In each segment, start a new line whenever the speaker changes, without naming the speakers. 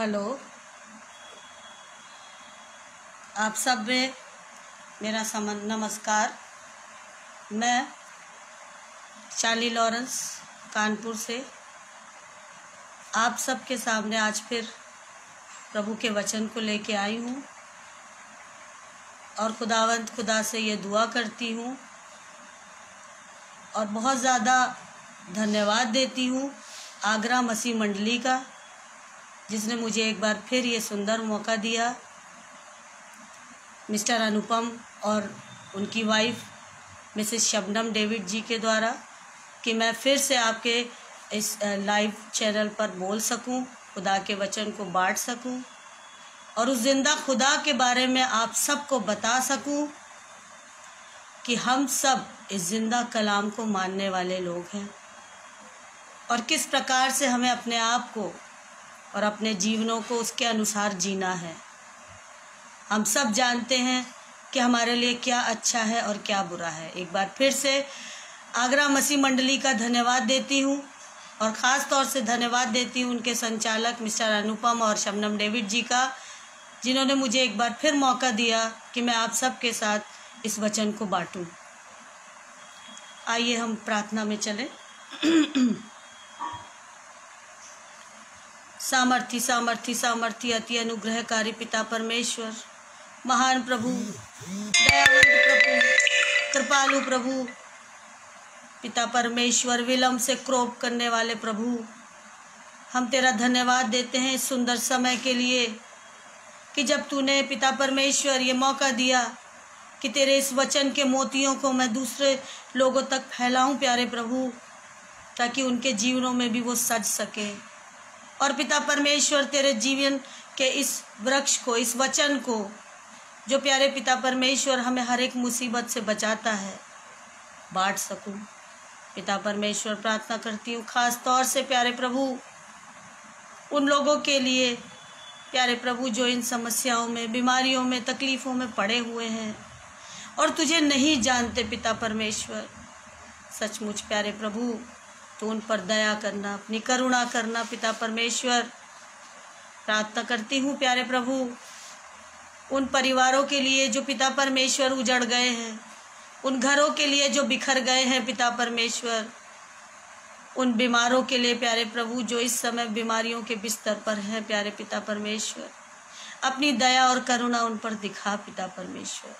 Hello, आप सब में मेरा नमस्कार। मैं शाली लॉरेंस कानपुर से आप सब के सामने आज फिर प्रभु के वचन को लेके आई हूँ और खुदावंद खुदा से ये दुआ करती हूँ और बहुत ज़्यादा धन्यवाद देती हूँ आगरा मसीह मंडली का, जिसने मुझे एक बार फिर ये सुंदर मौका दिया, मिस्टर अनुपम और उनकी वाइफ मिसेस शबनम डेविड जी के द्वारा, कि मैं फिर से आपके इस लाइव चैनल पर बोल सकूं, खुदा के वचन को बांट सकूं और उस जिंदा खुदा के बारे में आप सबको बता सकूं कि हम सब इस जिंदा कलाम को मानने वाले लोग हैं और किस प्रकार से हमें अपने आप को और अपने जीवनों को उसके अनुसार जीना है। हम सब जानते हैं कि हमारे लिए क्या अच्छा है और क्या बुरा है। एक बार फिर से आगरा मसीह मंडली का धन्यवाद देती हूँ और ख़ास तौर से धन्यवाद देती हूँ उनके संचालक मिस्टर अनुपम और शबनम डेविड जी का, जिन्होंने मुझे एक बार फिर मौका दिया कि मैं आप सब के साथ इस वचन को बांटूं। आइए हम प्रार्थना में चलें। सामर्थी सामर्थी सामर्थी अति अनुग्रहकारी पिता परमेश्वर, महान प्रभु, दयावंत प्रभु, कृपालु प्रभु, पिता परमेश्वर, विलम्ब से क्रोध करने वाले प्रभु, हम तेरा धन्यवाद देते हैं इस सुंदर समय के लिए कि जब तूने पिता परमेश्वर ये मौका दिया कि तेरे इस वचन के मोतियों को मैं दूसरे लोगों तक फैलाऊं प्यारे प्रभु, ताकि उनके जीवनों में भी वो सज सके। और पिता परमेश्वर तेरे जीवन के इस वृक्ष को, इस वचन को, जो प्यारे पिता परमेश्वर हमें हर एक मुसीबत से बचाता है, बांट सकूं। पिता परमेश्वर प्रार्थना करती हूँ खास तौर से प्यारे प्रभु उन लोगों के लिए प्यारे प्रभु जो इन समस्याओं में, बीमारियों में, तकलीफ़ों में पड़े हुए हैं और तुझे नहीं जानते। पिता परमेश्वर सचमुच प्यारे प्रभु तो उन पर दया करना, अपनी करुणा करना। पिता परमेश्वर प्रार्थना करती हूँ प्यारे प्रभु उन परिवारों के लिए जो पिता परमेश्वर उजड़ गए हैं, उन घरों के लिए जो बिखर गए हैं पिता परमेश्वर, उन बीमारों के लिए प्यारे प्रभु जो इस समय बीमारियों के बिस्तर पर हैं प्यारे पिता परमेश्वर, अपनी दया और करुणा उन पर दिखा पिता परमेश्वर।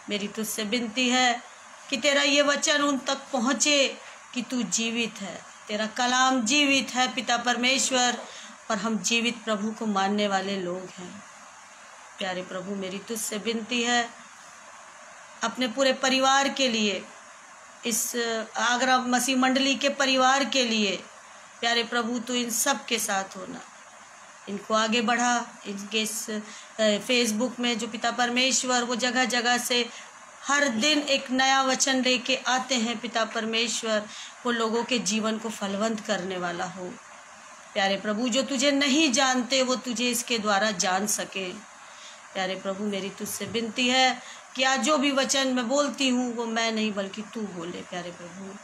मेरी तुझसे विनती है कि तेरा ये वचन उन तक पहुँचे कि तू जीवित है, तेरा कलाम जीवित है पिता परमेश्वर, और हम जीवित प्रभु को मानने वाले लोग हैं प्यारे प्रभु। मेरी तुझसे विनती है अपने पूरे परिवार के लिए, इस आगरा मसीह मंडली के परिवार के लिए प्यारे प्रभु तू इन सब के साथ होना, इनको आगे बढ़ा। इनके इस फेसबुक में जो पिता परमेश्वर वो जगह जगह से हर दिन एक नया वचन लेके आते हैं पिता परमेश्वर, वो लोगों के जीवन को फलवंत करने वाला हो प्यारे प्रभु। जो तुझे नहीं जानते वो तुझे इसके द्वारा जान सके प्यारे प्रभु। मेरी तुझसे विनती है कि आज जो भी वचन मैं बोलती हूँ वो मैं नहीं बल्कि तू बोले प्यारे प्रभु।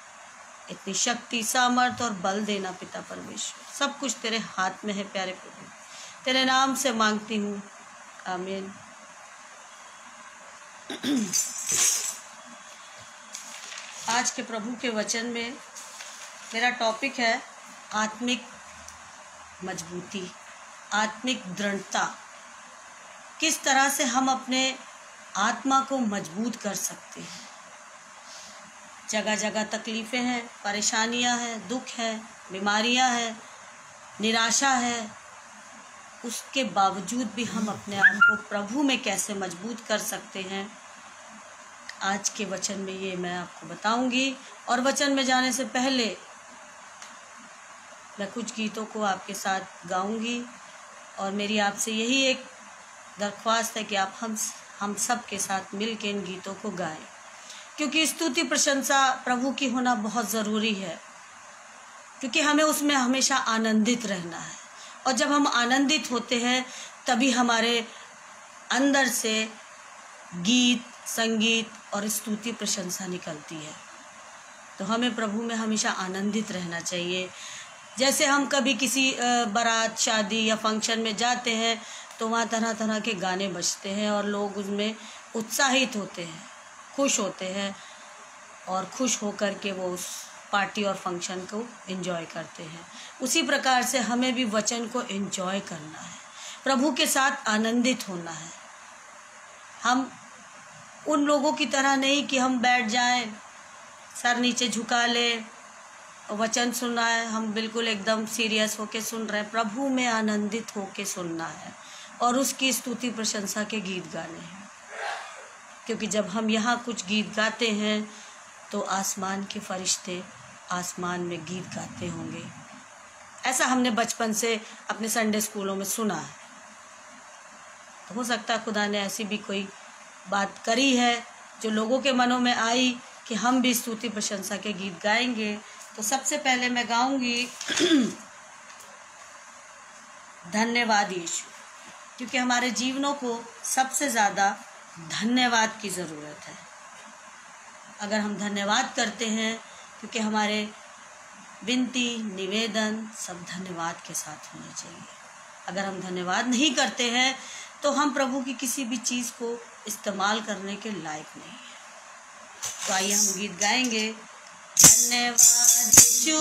इतनी शक्ति, सामर्थ और बल देना पिता परमेश्वर, सब कुछ तेरे हाथ में है प्यारे प्रभु। तेरे नाम से मांगती हूँ, आमीन। आज के प्रभु के वचन में मेरा टॉपिक है आत्मिक मजबूती, आत्मिक दृढ़ता। किस तरह से हम अपने आत्मा को मजबूत कर सकते हैं। जगह जगह तकलीफ़ें हैं, परेशानियां हैं, दुख है, बीमारियां हैं, निराशा है, उसके बावजूद भी हम अपने आप को प्रभु में कैसे मजबूत कर सकते हैं, आज के वचन में ये मैं आपको बताऊंगी। और वचन में जाने से पहले मैं कुछ गीतों को आपके साथ गाऊंगी और मेरी आपसे यही एक दरख्वास्त है कि आप हम सब के साथ मिल के इन गीतों को गाएं, क्योंकि स्तुति प्रशंसा प्रभु की होना बहुत ज़रूरी है, क्योंकि हमें उसमें हमेशा आनंदित रहना है। और जब हम आनंदित होते हैं तभी हमारे अंदर से गीत, संगीत और स्तुति प्रशंसा निकलती है। तो हमें प्रभु में हमेशा आनंदित रहना चाहिए। जैसे हम कभी किसी बारात, शादी या फंक्शन में जाते हैं तो वहाँ तरह तरह के गाने बजते हैं और लोग उसमें उत्साहित होते हैं, खुश होते हैं और खुश होकर के वो उस पार्टी और फंक्शन को एंजॉय करते हैं। उसी प्रकार से हमें भी वचन को एंजॉय करना है, प्रभु के साथ आनंदित होना है। हम उन लोगों की तरह नहीं कि हम बैठ जाएं, सर नीचे झुका ले, वचन सुनना है, हम बिल्कुल एकदम सीरियस होके सुन रहे हैं। प्रभु में आनंदित होके सुनना है और उसकी स्तुति प्रशंसा के गीत गाने हैं। क्योंकि जब हम यहाँ कुछ गीत गाते हैं तो आसमान के फरिश्ते आसमान में गीत गाते होंगे। ऐसा हमने बचपन से अपने संडे स्कूलों में सुना है। तो हो सकता है खुदा ने ऐसी भी कोई बात करी है जो लोगों के मनों में आई कि हम भी स्तुति प्रशंसा के गीत गाएंगे। तो सबसे पहले मैं गाऊंगी धन्यवाद यीशु, क्योंकि हमारे जीवनों को सबसे ज़्यादा धन्यवाद की ज़रूरत है। अगर हम धन्यवाद करते हैं, क्योंकि हमारे विनती निवेदन सब धन्यवाद के साथ होने चाहिए। अगर हम धन्यवाद नहीं करते हैं तो हम प्रभु की किसी भी चीज़ को इस्तेमाल करने के लायक नहीं है। तो आइए हम गीत गाएंगे। धन्यवाद यीशु,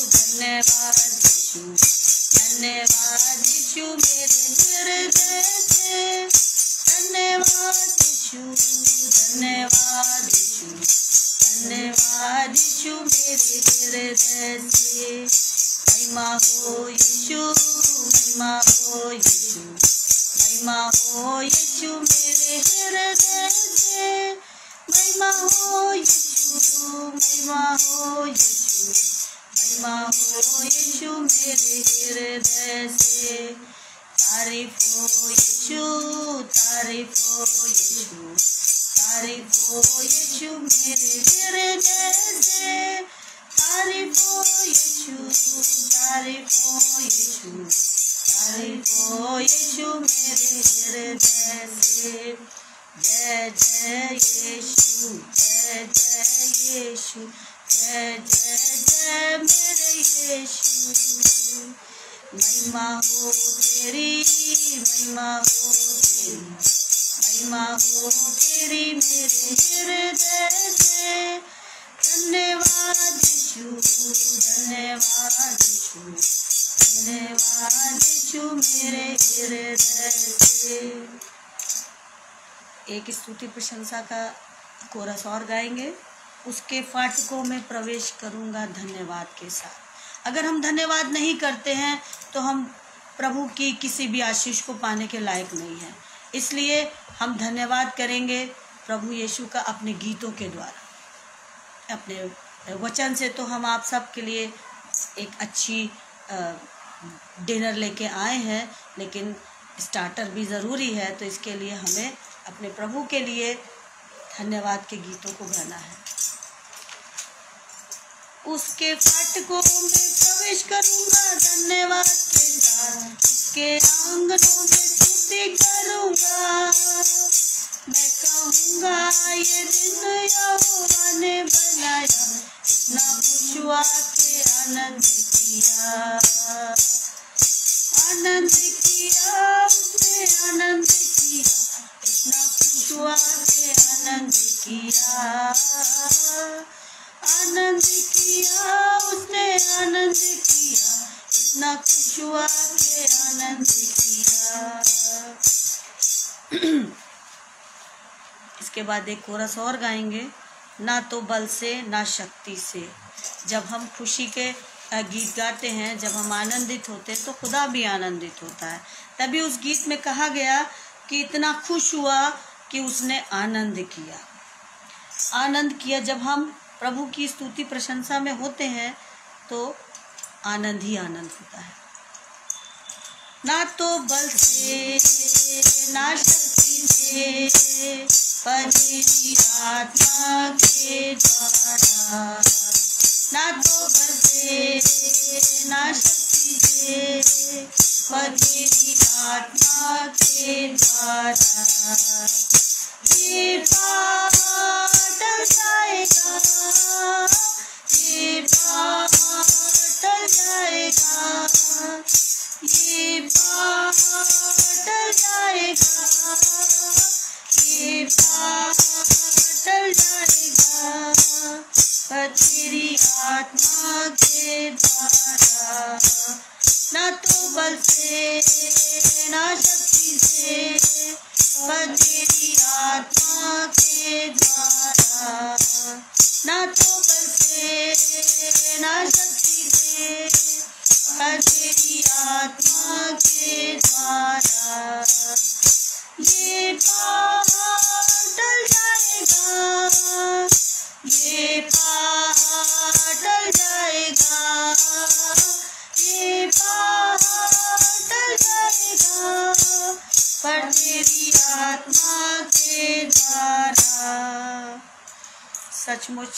धन्यवाद यीशु, धन्यवाद यीशु मेरे हृदय से, धन्यवाद यीशु, धन्यवाद यीशु, धन्यवाद यीशु मेरे हृदय से। महिमा हो यीशु, महिमा हो यीशु, महिमा हो यीशु मेरे हृदय से, महिमा हो यीशु, महिमा हो यीशु, महिमा हो यीशु मेरे हृदय से। तारीफ हो यीशु, तारीफ हो यीशु, तारीफ हो यीशु मेरे हृदय से, तारीफ हो यीशु, तारीफ हो यीशु, तारीफ हो यीशु मेरे हृदय से। जय जय यीशु, जय जय यीशु, जय जय जय मेरे यीशु। महिमा हो तेरी, महिमा हो तेरी, महिमा हो तेरी मेरे हृदय से। धन्यवाद यीशु, धन्यवाद यीशु, धन्यवाद यीशु मेरे हृदय से। एक स्तुति प्रशंसा का कोरस और गाएंगे। उसके फाटकों में प्रवेश करूंगा धन्यवाद के साथ। अगर हम धन्यवाद नहीं करते हैं तो हम प्रभु की किसी भी आशीष को पाने के लायक नहीं हैं। इसलिए हम धन्यवाद करेंगे प्रभु यीशु का अपने गीतों के द्वारा, अपने वचन से। तो हम आप सब के लिए एक अच्छी डिनर लेके आए हैं, लेकिन स्टार्टर भी ज़रूरी है। तो इसके लिए हमें अपने प्रभु के लिए धन्यवाद के गीतों को गाना है। उसके फाटकों में प्रवेश करूंगा धन्यवाद के साथ, उसके आंगनों में स्तुति करूंगा। मैं कहूंगा ये दिन यहोवा ने बनाया, इतना खुश हुआ के आनंद किया, आनंद किया उसने, आनंद किया, इतना खुश हुआ के आनंद किया, आनंद किया उसने, आनंद किया, इतना खुश हुआ के आनंद किया। इसके बाद एक कोरस और गाएंगे। ना तो बल से ना शक्ति से। जब हम खुशी के गीत गाते हैं, जब हम आनंदित होते हैं तो खुदा भी आनंदित होता है। तभी उस गीत में कहा गया कि इतना खुश हुआ कि उसने आनंद किया। आनंद किया। जब हम प्रभु की स्तुति प्रशंसा में होते हैं तो आनंद ही आनंद होता है। ना तो बल से ना शक्ति से, पर मेरी आत्मा के द्वारा। ना तो बल से ना शक्ति से, पर मेरी आत्मा के द्वारा। ये पहाड़ टल जाएगा, ये पहाड़ टल जाएगा, आत्मा के द्वारा, न तो बल से न शक्ति से, पर तेरी आत्मा के द्वारा, न तो बल से न शक्ति से, पर तेरी आत्मा के द्वारा। ये पहाड़ टल जाएगा, ये पहाड़ टल जाएगा, ये पहाड़ टल जाएगा, पर तेरी आत्मा के द्वारा। सचमुच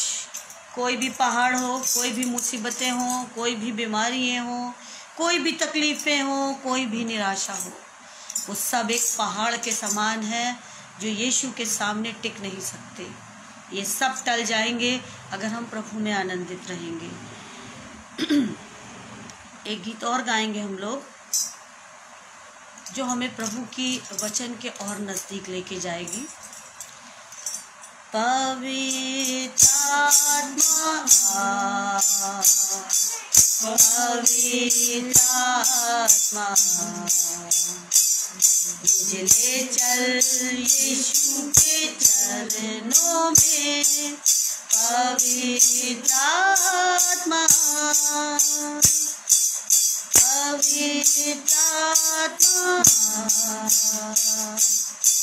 कोई भी पहाड़ हो, कोई भी मुसीबतें हों, कोई भी बीमारियाँ हों, कोई भी तकलीफ़ें हों, कोई भी निराशा हो, वो सब एक पहाड़ के समान है जो यीशु के सामने टिक नहीं सकते। ये सब टल जाएंगे अगर हम प्रभु में आनंदित रहेंगे। एक गीत और गाएंगे हम लोग जो हमें प्रभु की वचन के और नज़दीक लेके जाएगी। पवित्र आत्मा, पवित्र आत्मा, मुझे ले चल यीशु के चरणों में। पवित्र आत्मा, पवित्र आत्मा,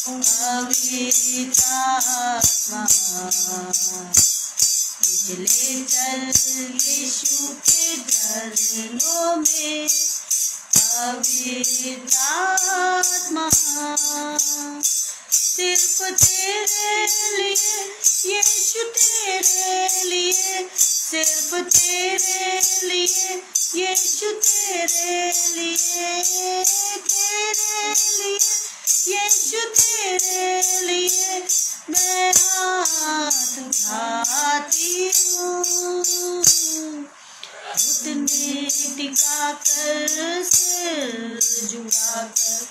पवित्र आत्मा, मुझे ले चल यीशु के चरणों में। पवित्र आत्मा, सिर्फ तेरे लिए यीशु, तेरे लिए, सिर्फ तेरे लिए यीशु, तेरे लिए, तेरे लिए यीशु, तेरे लिए मैं हाथ उठाती हूँ। घुटने टिका कर, सिर झुकाकर,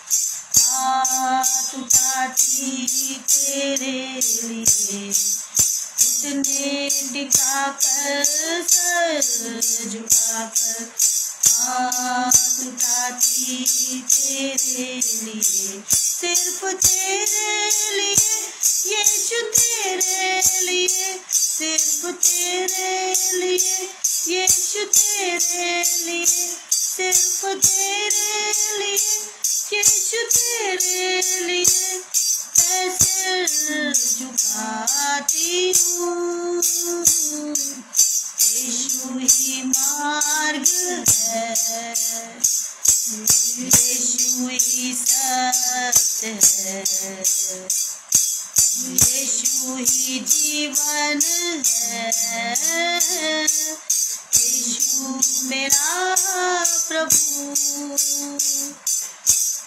हाथ उठाती तेरे लिए। घुटने टिका कर, सिर झुकाकर, हाथ उठाती तेरे लिए। सिर्फ तेरे लिए यीशु, तेरे लिए, सिर्फ तेरे लिए यीशु, तेरे लिए, सिर्फ तेरे लिए यीशु, तेरे लिए मैं सिर झुकाती हूँ। यीशु ही मार्ग है, यीशु ही सत्य है, यीशु ही जीवन है, यीशु मेरा प्रभु,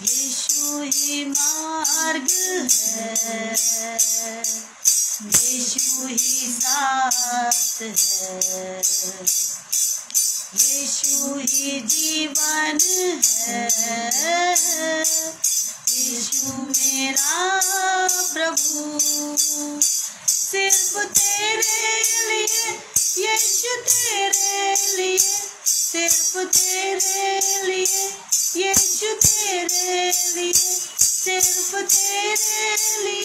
यीशु ही मार्ग है, यीशु ही साथ है, यीशु ही जीवन है, यीशु मेरा प्रभु। सिर्फ तेरे लिए यीशु, तेरे लिए, सिर्फ तेरे लिए यीशु, तेरे लिए, सिर्फ तेरे लिए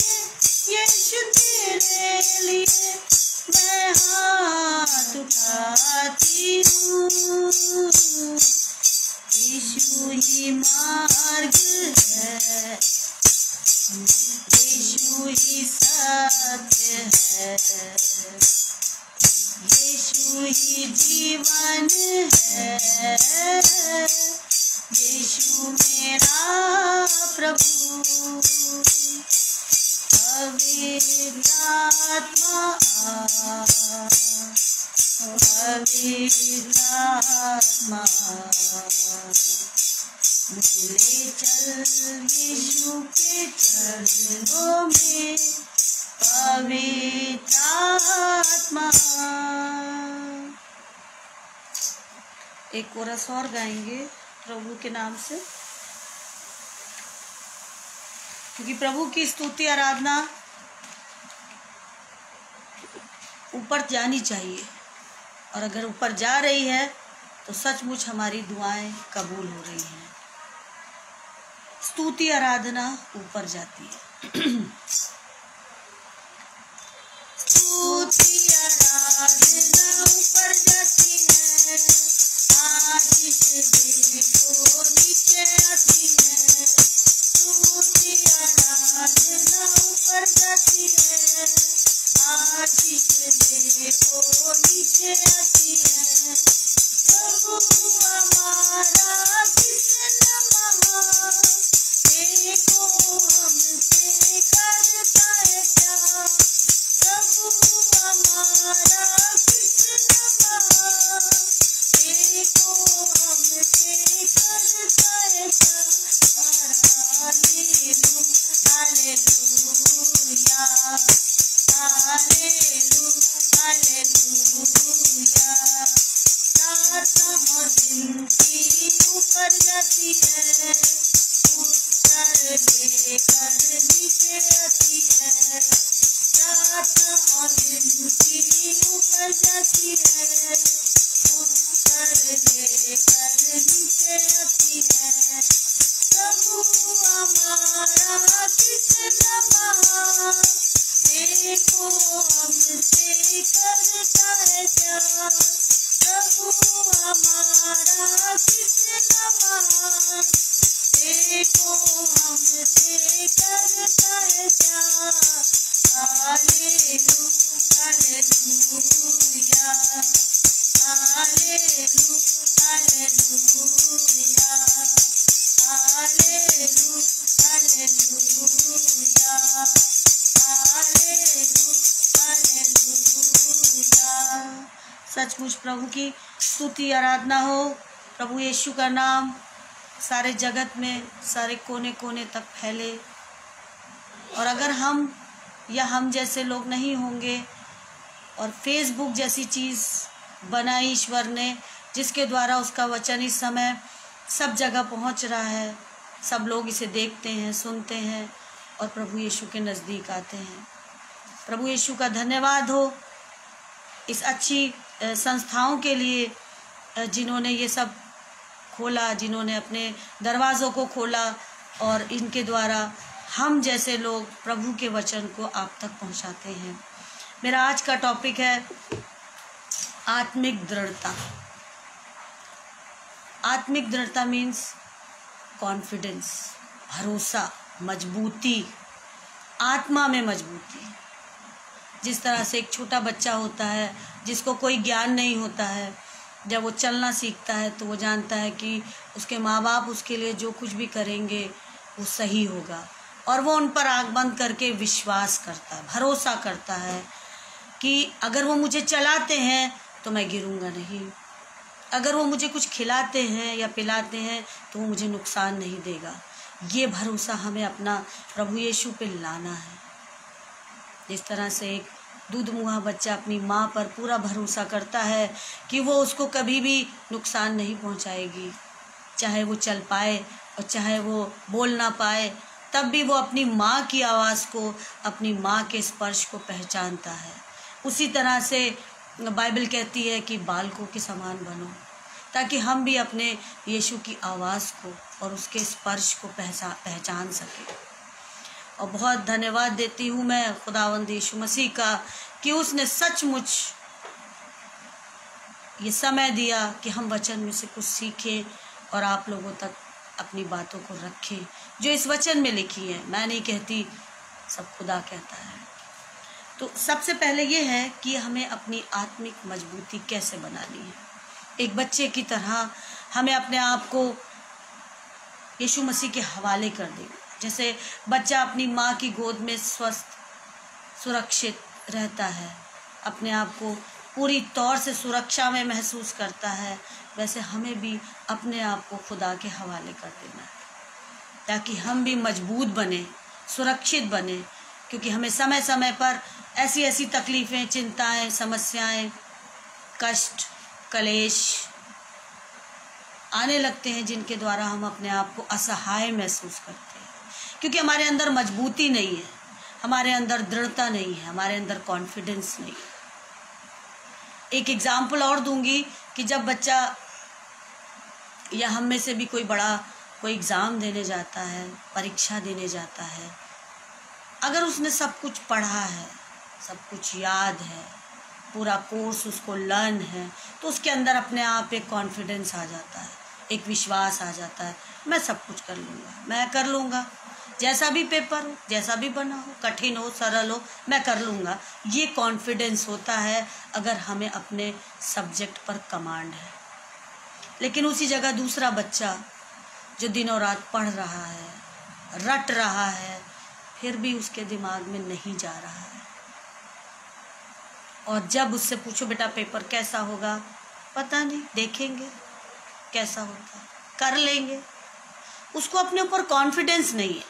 यीशु, तेरे लिए मैं हाथ उठाती हूँ। यीशु ही मार्ग है, यीशु ही सत्य है, यीशु ही जीवन है, यीशु मेरा प्रभु। पवित्र आत्मा, पवित्र आत्मा, मुझे ले चल यीशु के चरणों में। पवित्र आत्मा। एक कोरस और गाएंगे प्रभु के नाम से, क्योंकि प्रभु की स्तुति आराधना ऊपर जानी चाहिए। और अगर ऊपर जा रही है तो सचमुच हमारी दुआएं कबूल हो रही हैं। स्तुति आराधना ऊपर जाती है। स्तुति आराधना ऊपर जाती है, आशीष देखो नीचे आती है। स्तुति आराधना ऊपर जाती है, आशीष देखो नीचे आती है। प्रभु हमारा कितना महान, देखो हमसे करता है प्यार। प्रभु हमारा कितना महान, देखो हमसे करता है प्यार। Hallelujah, hallelujah, hallelujah. प्रार्थना और विनती ऊपर जाती है, उत्तर लेकर नीचे आती है। प्रार्थना और विनती ऊपर जाती है, उत्तर लेकर नीचे आती है। प्रभु हमारा कितना महान, देखो हमसे करता है प्यार। प्रभु हमारा कितना महान, देखो हमसे करता है प्यार। Hallelujah, hallelujah, hallelujah, hallelujah, hallelujah. सचमुच प्रभु की स्तुति आराधना हो। प्रभु यीशु का नाम सारे जगत में, सारे कोने कोने तक फैले। और अगर हम या हम जैसे लोग नहीं होंगे और फेसबुक जैसी चीज़ बनाई ईश्वर ने, जिसके द्वारा उसका वचन इस समय सब जगह पहुंच रहा है, सब लोग इसे देखते हैं, सुनते हैं और प्रभु यीशु के नज़दीक आते हैं। प्रभु यीशु का धन्यवाद हो इस अच्छी संस्थाओं के लिए जिन्होंने ये सब खोला, जिन्होंने अपने दरवाज़ों को खोला और इनके द्वारा हम जैसे लोग प्रभु के वचन को आप तक पहुंचाते हैं। मेरा आज का टॉपिक है आत्मिक दृढ़ता। आत्मिक दृढ़ता मीन्स कॉन्फिडेंस, भरोसा, मजबूती, आत्मा में मजबूती। जिस तरह से एक छोटा बच्चा होता है जिसको कोई ज्ञान नहीं होता है, जब वो चलना सीखता है तो वो जानता है कि उसके माँ बाप उसके लिए जो कुछ भी करेंगे वो सही होगा, और वो उन पर आँख बंद करके विश्वास करता है, भरोसा करता है कि अगर वो मुझे चलाते हैं तो मैं गिरूंगा नहीं, अगर वो मुझे कुछ खिलाते हैं या पिलाते हैं तो वो मुझे नुकसान नहीं देगा। ये भरोसा हमें अपना प्रभु यीशु पे लाना है। जिस तरह से एक दूध मुहा बच्चा अपनी माँ पर पूरा भरोसा करता है कि वो उसको कभी भी नुकसान नहीं पहुँचाएगी, चाहे वो चल पाए और चाहे वो बोल ना पाए, तब भी वो अपनी माँ की आवाज़ को, अपनी माँ के स्पर्श को पहचानता है। उसी तरह से बाइबल कहती है कि बालकों के समान बनो, ताकि हम भी अपने यीशु की आवाज़ को और उसके स्पर्श को पहचान सकें। और बहुत धन्यवाद देती हूँ मैं खुदावंद यीशु मसीह का कि उसने सचमुच ये समय दिया कि हम वचन में से कुछ सीखें और आप लोगों तक अपनी बातों को रखें जो इस वचन में लिखी है। मैं नहीं कहती, सब खुदा कहता है। तो सबसे पहले ये है कि हमें अपनी आत्मिक मजबूती कैसे बनानी है। एक बच्चे की तरह हमें अपने आप को यीशु मसीह के हवाले कर दें। जैसे बच्चा अपनी माँ की गोद में स्वस्थ, सुरक्षित रहता है, अपने आप को पूरी तौर से सुरक्षा में महसूस करता है, वैसे हमें भी अपने आप को खुदा के हवाले कर देना है, ताकि हम भी मजबूत बने, सुरक्षित बने। क्योंकि हमें समय समय पर ऐसी ऐसी तकलीफ़ें, चिंताएं, समस्याएं, कष्ट, कलेश आने लगते हैं, जिनके द्वारा हम अपने आप को असहाय महसूस करते हैं। क्योंकि हमारे अंदर मजबूती नहीं है, हमारे अंदर दृढ़ता नहीं है, हमारे अंदर कॉन्फिडेंस नहीं है। एक एग्जाम्पल और दूंगी कि जब बच्चा या हम में से भी कोई बड़ा कोई एग्ज़ाम देने जाता है, परीक्षा देने जाता है, अगर उसने सब कुछ पढ़ा है, सब कुछ याद है, पूरा कोर्स उसको लर्न है, तो उसके अंदर अपने आप एक कॉन्फिडेंस आ जाता है, एक विश्वास आ जाता है, मैं सब कुछ कर लूँगा, मैं कर लूँगा, जैसा भी पेपर हो, जैसा भी बना हो, कठिन हो सरल हो, मैं कर लूँगा। ये कॉन्फिडेंस होता है अगर हमें अपने सब्जेक्ट पर कमांड है। लेकिन उसी जगह दूसरा बच्चा जो दिनों रात पढ़ रहा है, रट रहा है, फिर भी उसके दिमाग में नहीं जा रहा है, और जब उससे पूछो बेटा पेपर कैसा होगा, पता नहीं, देखेंगे कैसा होता है, कर लेंगे, उसको अपने ऊपर कॉन्फिडेंस नहीं है,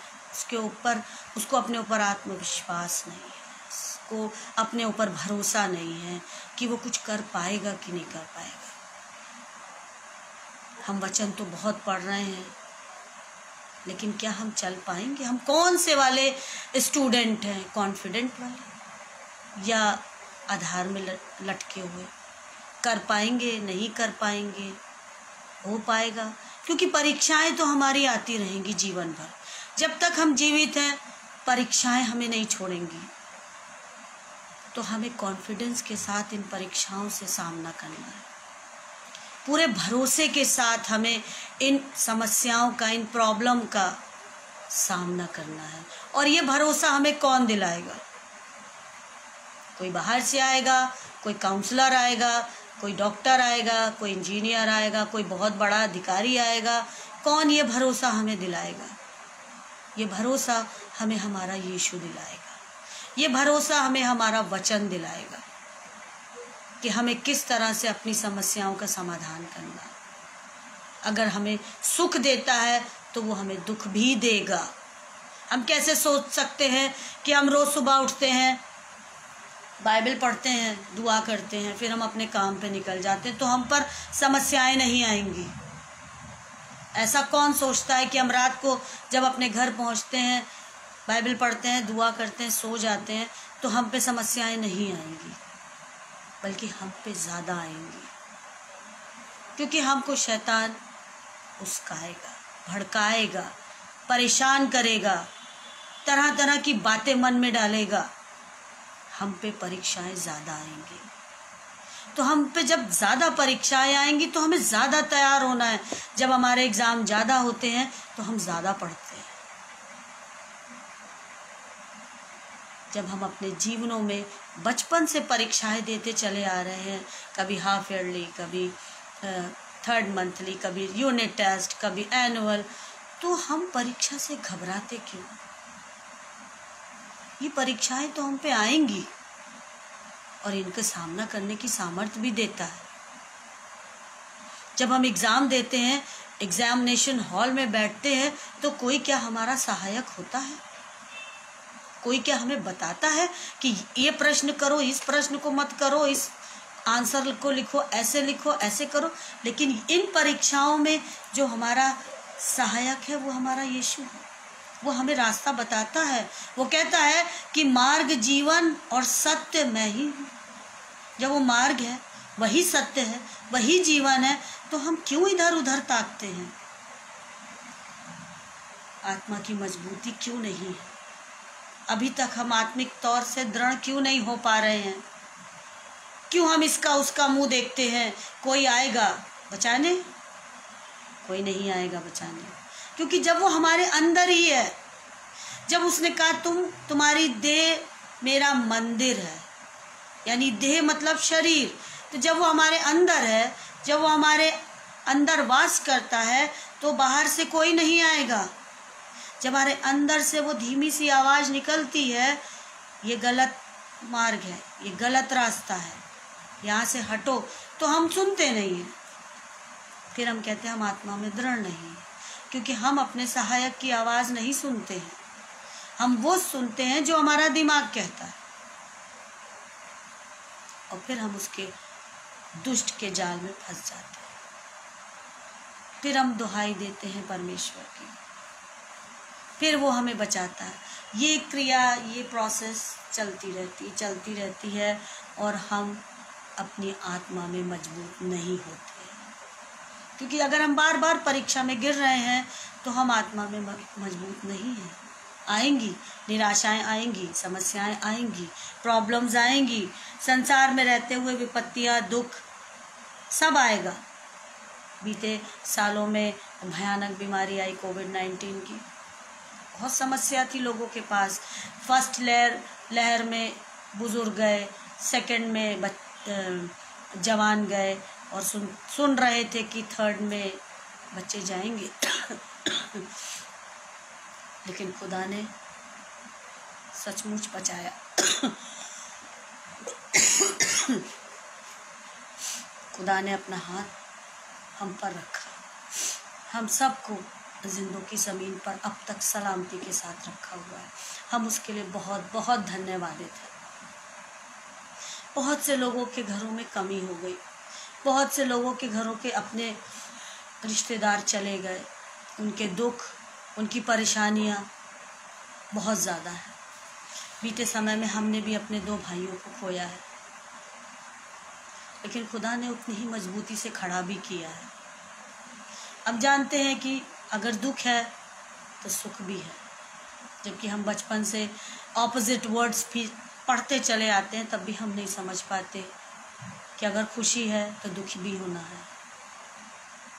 उसको अपने ऊपर आत्मविश्वास नहीं है, उसको अपने ऊपर भरोसा नहीं है कि वो कुछ कर पाएगा कि नहीं कर पाएगा। हम वचन तो बहुत पढ़ रहे हैं, लेकिन क्या हम चल पाएंगे? हम कौन से वाले स्टूडेंट हैं, कॉन्फिडेंट वाले या आधार में लटके हुए? कर पाएंगे, नहीं कर पाएंगे, हो पाएगा? क्योंकि परीक्षाएं तो हमारी आती रहेंगी जीवन भर, जब तक हम जीवित हैं परीक्षाएं हमें नहीं छोड़ेंगी। तो हमें कॉन्फिडेंस के साथ इन परीक्षाओं से सामना करना है, पूरे भरोसे के साथ हमें इन समस्याओं का, इन प्रॉब्लम का सामना करना है। और ये भरोसा हमें कौन दिलाएगा? कोई बाहर से आएगा, कोई काउंसलर आएगा, कोई डॉक्टर आएगा, कोई इंजीनियर आएगा, कोई बहुत बड़ा अधिकारी आएगा, कौन ये भरोसा हमें दिलाएगा? ये भरोसा हमें हमारा यीशु दिलाएगा, ये भरोसा हमें हमारा वचन दिलाएगा कि हमें किस तरह से अपनी समस्याओं का समाधान करना। अगर हमें सुख देता है तो वो हमें दुख भी देगा। हम कैसे सोच सकते हैं कि हम रोज़ सुबह उठते हैं, बाइबल पढ़ते हैं, दुआ करते हैं, फिर हम अपने काम पे निकल जाते हैं तो हम पर समस्याएं नहीं आएंगी? ऐसा कौन सोचता है कि हम रात को जब अपने घर पहुंचते हैं, बाइबल पढ़ते हैं, दुआ करते हैं, सो जाते हैं तो हम पे समस्याएं नहीं आएंगी, बल्कि हम पे ज़्यादा आएंगी, क्योंकि हमको शैतान उस्काएगा, भड़काएगा, परेशान करेगा, तरह तरह की बातें मन में डालेगा, हम पे परीक्षाएं ज़्यादा आएंगी। तो हम पे जब ज़्यादा परीक्षाएं आएंगी तो हमें ज़्यादा तैयार होना है। जब हमारे एग्ज़ाम ज़्यादा होते हैं तो हम ज़्यादा पढ़ते हैं। जब हम अपने जीवनों में बचपन से परीक्षाएं देते चले आ रहे हैं, कभी हाफ ईयरली, कभी थर्ड मंथली, कभी यूनिट टेस्ट, कभी एनुअल, तो हम परीक्षा से घबराते क्यों? ये परीक्षाएं तो हम पे आएंगी और इनका सामना करने की सामर्थ्य भी देता है। जब हम एग्ज़ाम देते हैं, एग्जामिनेशन हॉल में बैठते हैं, तो कोई क्या हमारा सहायक होता है? कोई क्या हमें बताता है कि ये प्रश्न करो, इस प्रश्न को मत करो, इस आंसर को लिखो, ऐसे करो? लेकिन इन परीक्षाओं में जो हमारा सहायक है वो हमारा यीशु है। वो हमें रास्ता बताता है। वो कहता है कि मार्ग, जीवन और सत्य मैं ही हूँ। जब वो मार्ग है, वही सत्य है, वही जीवन है, तो हम क्यों इधर उधर ताकते हैं? आत्मा की मजबूती क्यों नहीं है? अभी तक हम आत्मिक तौर से दृढ़ क्यों नहीं हो पा रहे हैं? क्यों हम इसका उसका मुंह देखते हैं? कोई आएगा बचाने? कोई नहीं आएगा बचाने, क्योंकि जब वो हमारे अंदर ही है, जब उसने कहा तुम्हारी देह मेरा मंदिर है, यानी देह मतलब शरीर, तो जब वो हमारे अंदर है, जब वो हमारे अंदर वास करता है, तो बाहर से कोई नहीं आएगा। जब हमारे अंदर से वो धीमी सी आवाज़ निकलती है, ये गलत मार्ग है, ये गलत रास्ता है, यहाँ से हटो, तो हम सुनते नहीं हैं। फिर हम कहते हैं हम आत्मा में दृढ़ नहीं हैं, क्योंकि हम अपने सहायक की आवाज़ नहीं सुनते हैं। हम वो सुनते हैं जो हमारा दिमाग कहता है, और फिर हम उसके दुष्ट के जाल में फंस जाते हैं। फिर हम दुहाई देते हैं परमेश्वर की, फिर वो हमें बचाता है। ये क्रिया, ये प्रोसेस चलती रहती है, और हम अपनी आत्मा में मजबूत नहीं होते, क्योंकि अगर हम बार बार परीक्षा में गिर रहे हैं तो हम आत्मा में मजबूत नहीं हैं। आएंगी निराशाएं, आएंगी समस्याएं, आएंगी प्रॉब्लम्स, आएंगी संसार में रहते हुए विपत्तियां, दुख सब आएगा। बीते सालों में भयानक बीमारी आई कोविड-19 की, बहुत समस्या थी लोगों के पास। फर्स्ट लहर में बुजुर्ग गए, सेकंड में जवान गए, और सुन रहे थे कि थर्ड में बच्चे जाएंगे। लेकिन खुदा ने सचमुच बचाया। खुदा ने अपना हाथ हम पर रखा, हम सबको जिंदों की ज़मीन पर अब तक सलामती के साथ रखा हुआ है। हम उसके लिए बहुत बहुत धन्यवादित हैं। बहुत से लोगों के घरों में कमी हो गई, बहुत से लोगों के घरों के अपने रिश्तेदार चले गए, उनके दुख, उनकी परेशानियां बहुत ज़्यादा है। बीते समय में हमने भी अपने 2 भाइयों को खोया है, लेकिन खुदा ने उतनी ही मजबूती से खड़ा भी किया है। अब जानते हैं कि अगर दुख है तो सुख भी है, जबकि हम बचपन से ऑपोजिट वर्ड्स भी पढ़ते चले आते हैं, तब भी हम नहीं समझ पाते कि अगर खुशी है तो दुख भी होना है,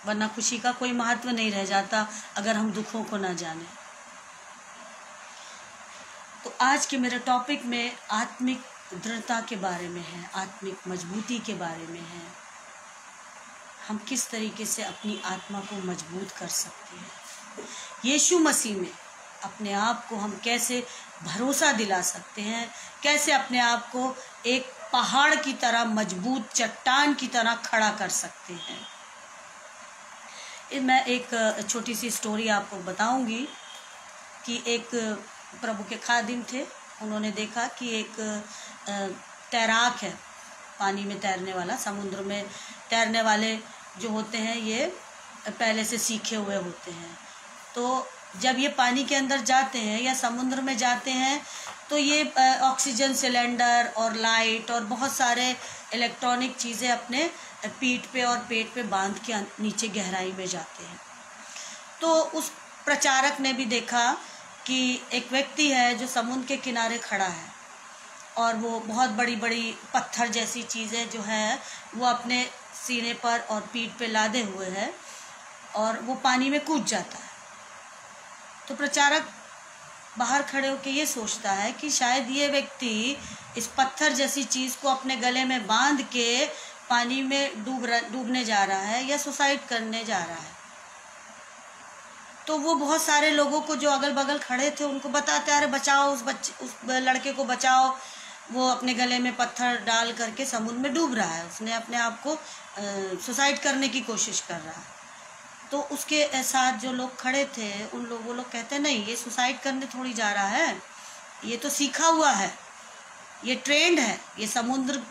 वरना खुशी का कोई महत्व नहीं रह जाता अगर हम दुखों को ना जाने। तो आज के मेरे टॉपिक में आत्मिक दृढ़ता के बारे में है, आत्मिक मजबूती के बारे में है। हम किस तरीके से अपनी आत्मा को मजबूत कर सकते हैं, यीशु मसीह में अपने आप को हम कैसे भरोसा दिला सकते हैं, कैसे अपने आप को एक पहाड़ की तरह, मजबूत चट्टान की तरह खड़ा कर सकते हैं। मैं एक छोटी सी स्टोरी आपको बताऊंगी कि एक प्रभु के खादिम थे, उन्होंने देखा कि एक तैराक है, पानी में तैरने वाला, समुद्र में तैरने वाले जो होते हैं ये पहले से सीखे हुए होते हैं। तो जब ये पानी के अंदर जाते हैं या समुद्र में जाते हैं तो ये ऑक्सीजन सिलेंडर और लाइट और बहुत सारे इलेक्ट्रॉनिक चीज़ें अपने पीठ पे और पेट पे बांध के नीचे गहराई में जाते हैं। तो उस प्रचारक ने भी देखा कि एक व्यक्ति है जो समुद्र के किनारे खड़ा है और वो बहुत बड़ी बड़ी पत्थर जैसी चीज़ें जो है वो अपने सीने पर और पीठ पे लादे हुए है और वो पानी में कूद जाता है। तो प्रचारक बाहर खड़े होकर ये सोचता है कि शायद ये व्यक्ति इस पत्थर जैसी चीज़ को अपने गले में बांध के पानी में डूबने जा रहा है या सुसाइड करने जा रहा है। तो वो बहुत सारे लोगों को जो अगल बगल खड़े थे उनको बताते, अरे बचाओ उस लड़के को बचाओ, वो अपने गले में पत्थर डाल करके समुद्र में डूब रहा है, उसने अपने आप को सुसाइड करने की कोशिश कर रहा है। तो उसके साथ जो लोग खड़े थे वो लोग कहते नहीं, ये सुसाइड करने थोड़ी जा रहा है, ये तो सीखा हुआ है, ये ट्रेंड है, ये समुद्र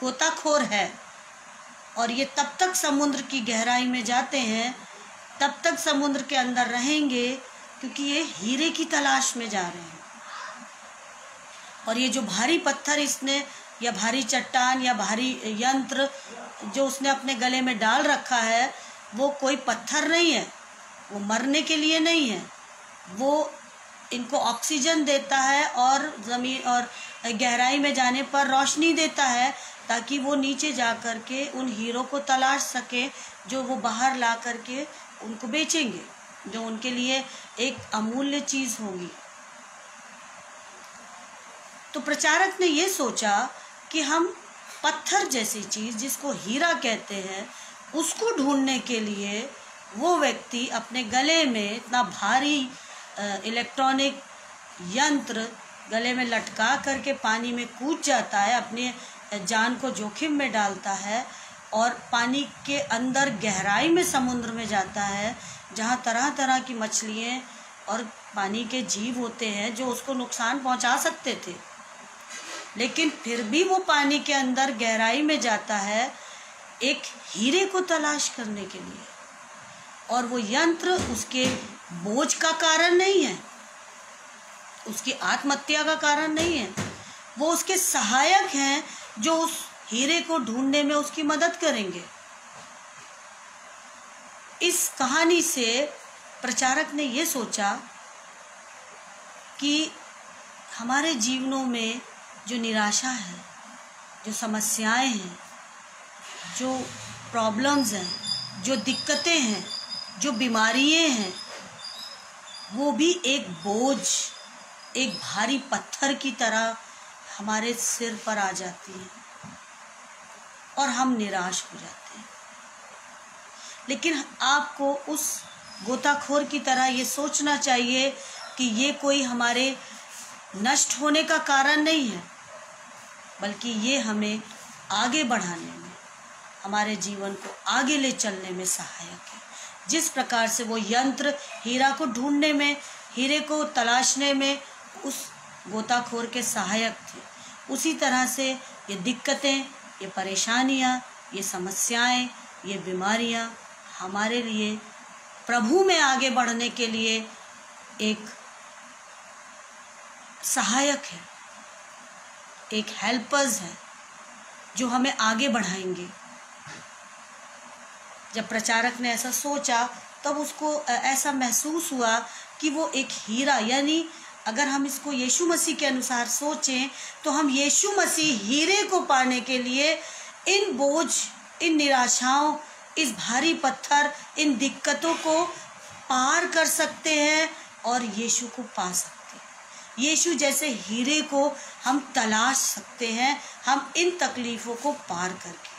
गोताखोर है और ये तब तक समुद्र की गहराई में जाते हैं, तब तक समुद्र के अंदर रहेंगे क्योंकि ये हीरे की तलाश में जा रहे हैं। और ये जो भारी पत्थर इसने या भारी चट्टान या भारी यंत्र जो उसने अपने गले में डाल रखा है वो कोई पत्थर नहीं है, वो मरने के लिए नहीं है, वो इनको ऑक्सीजन देता है और ज़मीन और गहराई में जाने पर रोशनी देता है ताकि वो नीचे जा कर के उन हीरों को तलाश सके जो वो बाहर ला करके उनको बेचेंगे, जो उनके लिए एक अमूल्य चीज़ होगी। तो प्रचारक ने ये सोचा कि हम पत्थर जैसी चीज़ जिसको हीरा कहते हैं उसको ढूंढने के लिए वो व्यक्ति अपने गले में इतना भारी इलेक्ट्रॉनिक यंत्र गले में लटका करके पानी में कूद जाता है, अपने जान को जोखिम में डालता है और पानी के अंदर गहराई में समुद्र में जाता है जहाँ तरह तरह की मछलियाँ और पानी के जीव होते हैं जो उसको नुकसान पहुँचा सकते थे, लेकिन फिर भी वो पानी के अंदर गहराई में जाता है एक हीरे को तलाश करने के लिए। और वो यंत्र उसके बोझ का कारण नहीं है, उसकी आत्महत्या का कारण नहीं है, वो उसके सहायक हैं जो उस हीरे को ढूंढने में उसकी मदद करेंगे। इस कहानी से प्रचारक ने ये सोचा कि हमारे जीवनों में जो निराशा है, जो समस्याएं हैं, जो प्रॉब्लम्स हैं, जो दिक्कतें हैं, जो बीमारियां हैं, वो भी एक बोझ, एक भारी पत्थर की तरह हमारे सिर पर आ जाती हैं और हम निराश हो जाते हैं। लेकिन आपको उस गोताखोर की तरह ये सोचना चाहिए कि ये कोई हमारे नष्ट होने का कारण नहीं है, बल्कि ये हमें आगे बढ़ाने में, हमारे जीवन को आगे ले चलने में सहायक है। जिस प्रकार से वो यंत्र हीरा को ढूंढने में, हीरे को तलाशने में उस गोताखोर के सहायक थे, उसी तरह से ये दिक्कतें, ये परेशानियाँ, ये समस्याएं, ये बीमारियाँ हमारे लिए प्रभु में आगे बढ़ने के लिए एक सहायक है, एक हेल्पर्स है जो हमें आगे बढ़ाएंगे। जब प्रचारक ने ऐसा सोचा तब उसको ऐसा महसूस हुआ कि वो एक हीरा, यानी अगर हम इसको यीशु मसीह के अनुसार सोचें तो हम यीशु मसीह हीरे को पाने के लिए इन बोझ, इन निराशाओं, इस भारी पत्थर, इन दिक्कतों को पार कर सकते हैं और यीशु को पा सकते हैं। यीशु जैसे हीरे को हम तलाश सकते हैं, हम इन तकलीफ़ों को पार करके।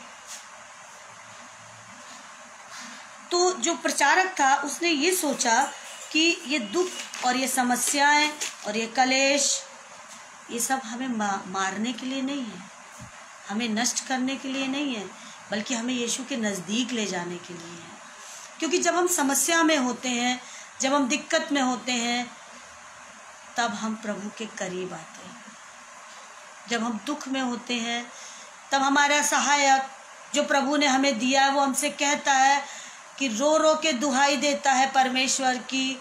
तो जो प्रचारक था उसने ये सोचा कि ये दुख और ये समस्याएं और ये कलेश, ये सब हमें मारने के लिए नहीं है, हमें नष्ट करने के लिए नहीं है, बल्कि हमें यीशु के नज़दीक ले जाने के लिए है। क्योंकि जब हम समस्या में होते हैं, जब हम दिक्कत में होते हैं, तब हम प्रभु के करीब आते हैं। जब हम दुख में होते हैं तब हमारा सहायक जो प्रभु ने हमें दिया है वो हमसे कहता है कि रो रो के दुहाई देता है परमेश्वर की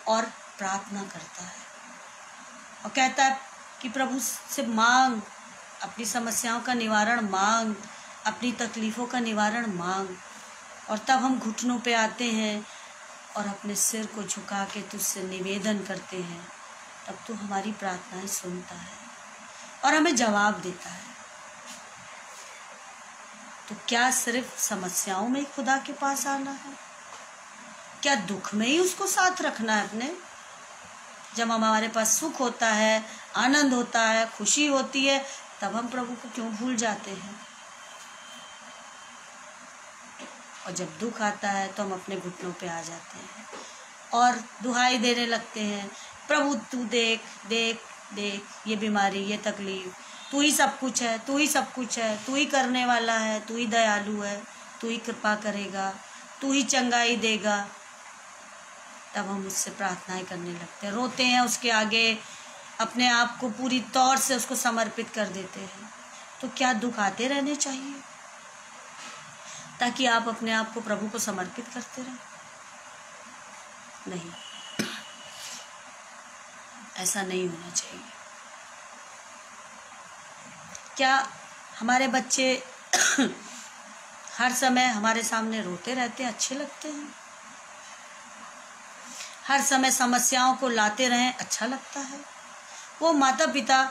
और प्रार्थना करता है और कहता है कि प्रभु से मांग, अपनी समस्याओं का निवारण मांग, अपनी तकलीफ़ों का निवारण मांग। और तब हम घुटनों पे आते हैं और अपने सिर को झुका के तुझसे निवेदन करते हैं, तब तो हमारी प्रार्थनाएं सुनता है और हमें जवाब देता है। तो क्या सिर्फ समस्याओं में ही खुदा के पास आना है? क्या दुख में ही उसको साथ रखना है अपने? जब हमारे पास सुख होता है, आनंद होता है, खुशी होती है, तब हम प्रभु को क्यों भूल जाते हैं? और जब दुख आता है तो हम अपने घुटनों पे आ जाते हैं और दुहाई देने लगते हैं, प्रभु तू देख देख देख, ये बीमारी, ये तकलीफ, तू ही सब कुछ है, तू ही सब कुछ है, तू ही करने वाला है, तू ही दयालु है, तू ही कृपा करेगा, तू ही चंगाई देगा। तब हम उससे प्रार्थनाएं करने लगते हैं, रोते हैं उसके आगे, अपने आप को पूरी तौर से उसको समर्पित कर देते हैं। तो क्या दुख आते रहने चाहिए ताकि आप अपने आप को प्रभु को समर्पित करते रहें? नहीं, ऐसा नहीं होना चाहिए। क्या हमारे बच्चे हर समय हमारे सामने रोते रहते हैं अच्छे लगते हैं? हर समय समस्याओं को लाते रहें अच्छा लगता है? वो माता पिता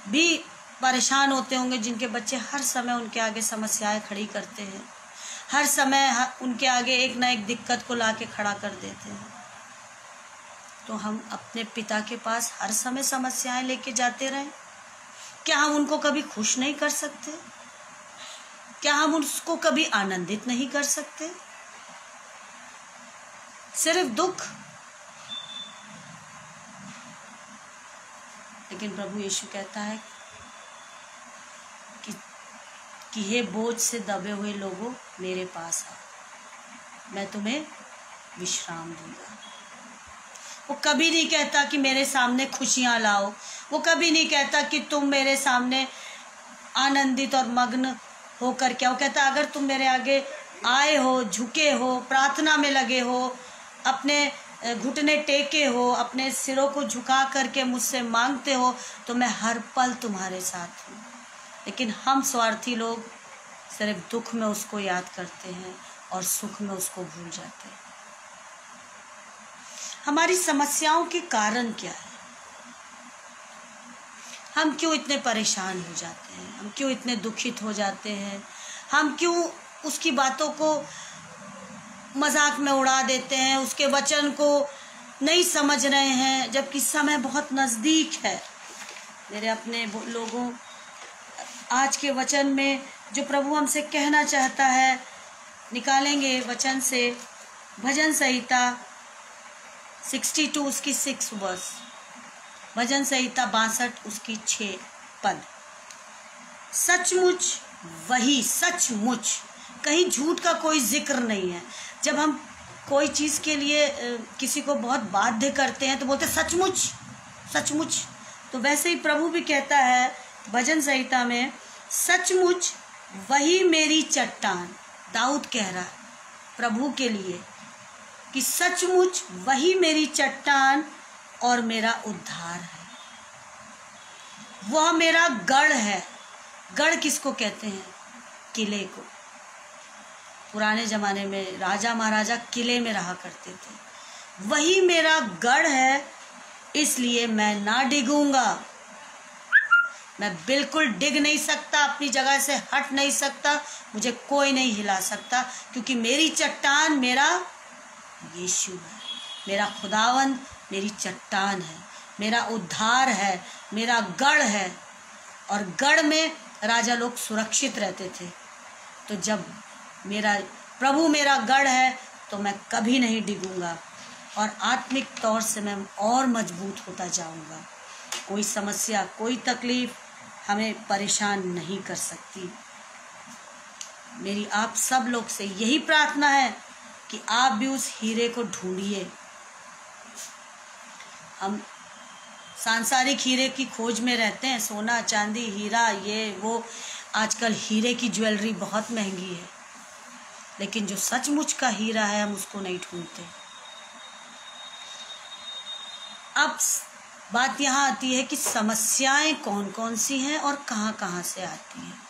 भी परेशान होते होंगे जिनके बच्चे हर समय उनके आगे समस्याएं खड़ी करते हैं, हर समय उनके आगे एक ना एक दिक्कत को लाके खड़ा कर देते हैं। तो हम अपने पिता के पास हर समय समस्याएं लेके जाते रहें? क्या हम उनको कभी खुश नहीं कर सकते? क्या हम उसको कभी आनंदित नहीं कर सकते? सिर्फ दुख। लेकिन प्रभु यीशु कहता है कि हे बोझ से दबे हुए लोगों मेरे पास आओ, मैं तुम्हें विश्राम दूंगा। वो कभी नहीं कहता कि मेरे सामने खुशियां लाओ, वो कभी नहीं कहता कि तुम मेरे सामने आनंदित और मग्न होकर क्या, वो कहता अगर तुम मेरे आगे आए हो, झुके हो, प्रार्थना में लगे हो, अपने घुटने टेके हो, अपने सिरों को झुका करके मुझसे मांगते हो, तो मैं हर पल तुम्हारे साथ हूँ। लेकिन हम स्वार्थी लोग सिर्फ दुख में उसको याद करते हैं और सुख में उसको भूल जाते हैं। हमारी समस्याओं के कारण क्या है? हम क्यों इतने परेशान हो जाते हैं? हम क्यों इतने दुखित हो जाते हैं? हम क्यों उसकी बातों को मजाक में उड़ा देते हैं, उसके वचन को नहीं समझ रहे हैं, जबकि समय बहुत नज़दीक है। मेरे अपने लोगों, आज के वचन में जो प्रभु हमसे कहना चाहता है, निकालेंगे वचन से भजन संहिता 62 उसकी 6 वर्स, भजन संहिता 62 उसकी 6 पद। सचमुच वही, सचमुच, कहीं झूठ का कोई जिक्र नहीं है। जब हम कोई चीज़ के लिए किसी को बहुत बाध्य करते हैं तो बोलते सचमुच, सचमुच। तो वैसे ही प्रभु भी कहता है भजन संहिता में, सचमुच वही मेरी चट्टान। दाऊद कह रहा है प्रभु के लिए कि सचमुच वही मेरी चट्टान और मेरा उद्धार है, वह मेरा गढ़ है। गढ़ किसको कहते हैं? किले को। पुराने जमाने में राजा महाराजा किले में रहा करते थे। वही मेरा गढ़ है, इसलिए मैं ना डिगूंगा। मैं बिल्कुल डिग नहीं सकता, अपनी जगह से हट नहीं सकता, मुझे कोई नहीं हिला सकता, क्योंकि मेरी चट्टान मेरा यीशु है, मेरा खुदावंद मेरी चट्टान है, मेरा उद्धार है, मेरा गढ़ है। और गढ़ में राजा लोग सुरक्षित रहते थे। तो जब मेरा प्रभु मेरा गढ़ है तो मैं कभी नहीं डिगूंगा और आत्मिक तौर से मैं और मजबूत होता जाऊंगा। कोई समस्या, कोई तकलीफ हमें परेशान नहीं कर सकती। मेरी आप सब लोग से यही प्रार्थना है कि आप भी उस हीरे को ढूंढिए। हम सांसारिक हीरे की खोज में रहते हैं, सोना चांदी हीरा ये वो। आजकल हीरे की ज्वेलरी बहुत महंगी है, लेकिन जो सचमुच का हीरा है हम उसको नहीं ढूंढते। अब बात यहाँ आती है कि समस्याएं कौन कौन सी हैं और कहाँ कहाँ से आती हैं।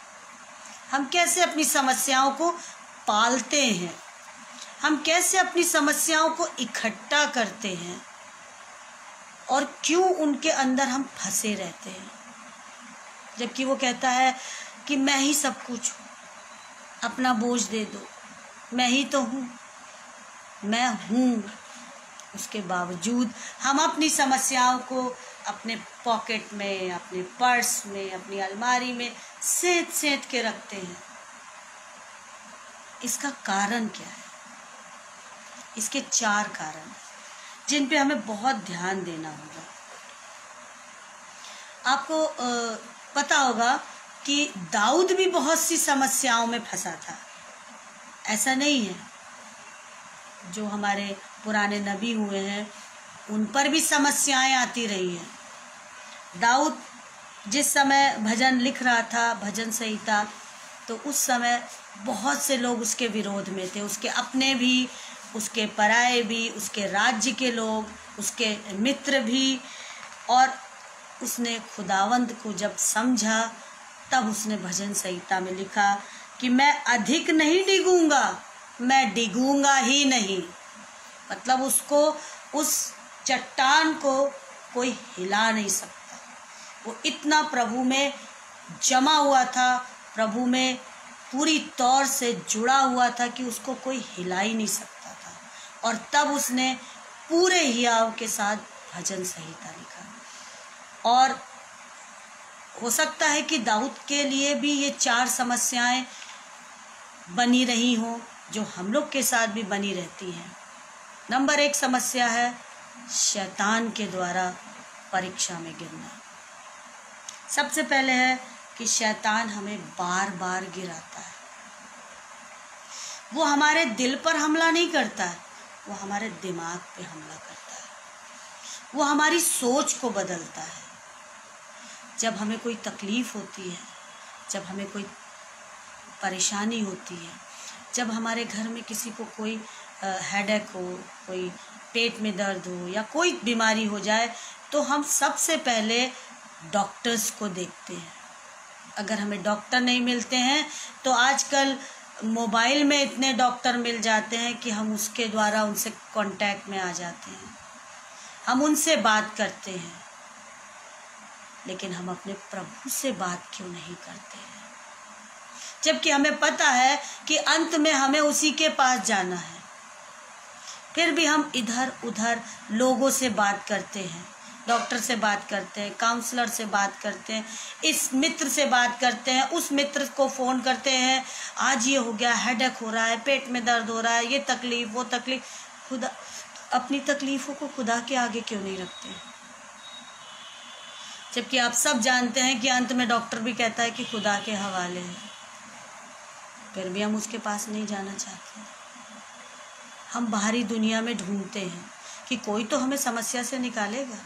हम कैसे अपनी समस्याओं को पालते हैं, हम कैसे अपनी समस्याओं को इकट्ठा करते हैं और क्यों उनके अंदर हम फंसे रहते हैं। जबकि वो कहता है कि मैं ही सब कुछ हूँ, अपना बोझ दे दो, मैं ही तो हूँ, मैं हूँ। उसके बावजूद हम अपनी समस्याओं को अपने पॉकेट में, अपने पर्स में, अपनी अलमारी में सेंध सेंध के रखते हैं। इसका कारण क्या है? इसके 4 कारण हैं जिन पे हमें बहुत ध्यान देना होगा। आपको पता होगा कि दाऊद भी बहुत सी समस्याओं में फंसा था। ऐसा नहीं है, जो हमारे पुराने नबी हुए हैं उन पर भी समस्याएं आती रही हैं। दाऊद जिस समय भजन लिख रहा था, भजन संहिता, तो उस समय बहुत से लोग उसके विरोध में थे, उसके अपने भी, उसके पराये भी, उसके राज्य के लोग, उसके मित्र भी। और उसने खुदावंद को जब समझा तब उसने भजन संहिता में लिखा कि मैं अधिक नहीं डिगूंगा, मैं डिगूंगा ही नहीं। मतलब उसको, उस चट्टान को कोई हिला नहीं सकता। वो इतना प्रभु में जमा हुआ था, प्रभु में पूरी तौर से जुड़ा हुआ था कि उसको कोई हिला ही नहीं सकता था। और तब उसने पूरे हियाव के साथ भजन संहिता लिखा। और हो सकता है कि दाऊद के लिए भी ये 4 समस्याएं बनी रही हों, जो हम लोग के साथ भी बनी रहती हैं। नंबर 1 समस्या है शैतान के द्वारा परीक्षा में गिरना। सबसे पहले है कि शैतान हमें बार बार गिराता है। वो हमारे दिल पर हमला नहीं करता है, वो हमारे दिमाग पे हमला करता है। वो हमारी सोच को बदलता है। जब हमें कोई तकलीफ़ होती है, जब हमें कोई परेशानी होती है, जब हमारे घर में किसी को कोई हेडेक हो, कोई पेट में दर्द हो या कोई बीमारी हो जाए, तो हम सबसे पहले डॉक्टर्स को देखते हैं। अगर हमें डॉक्टर नहीं मिलते हैं तो आजकल मोबाइल में इतने डॉक्टर मिल जाते हैं कि हम उसके द्वारा उनसे कांटेक्ट में आ जाते हैं, हम उनसे बात करते हैं, लेकिन हम अपने प्रभु से बात क्यों नहीं करते हैं? जबकि हमें पता है कि अंत में हमें उसी के पास जाना है, फिर भी हम इधर उधर लोगों से बात करते हैं, डॉक्टर से बात करते हैं, काउंसलर से बात करते हैं, इस मित्र से बात करते हैं, उस मित्र को फ़ोन करते हैं, आज ये हो गया, हेडेक हो रहा है, पेट में दर्द हो रहा है, ये तकलीफ़ वो तकलीफ़। खुदा अपनी तकलीफ़ों को खुदा के आगे क्यों नहीं रखते? जबकि आप सब जानते हैं कि अंत में डॉक्टर भी कहता है कि खुदा के हवाले है, फिर भी हम उसके पास नहीं जाना चाहते। हम बाहरी दुनिया में ढूंढते हैं कि कोई तो हमें समस्या से निकालेगा,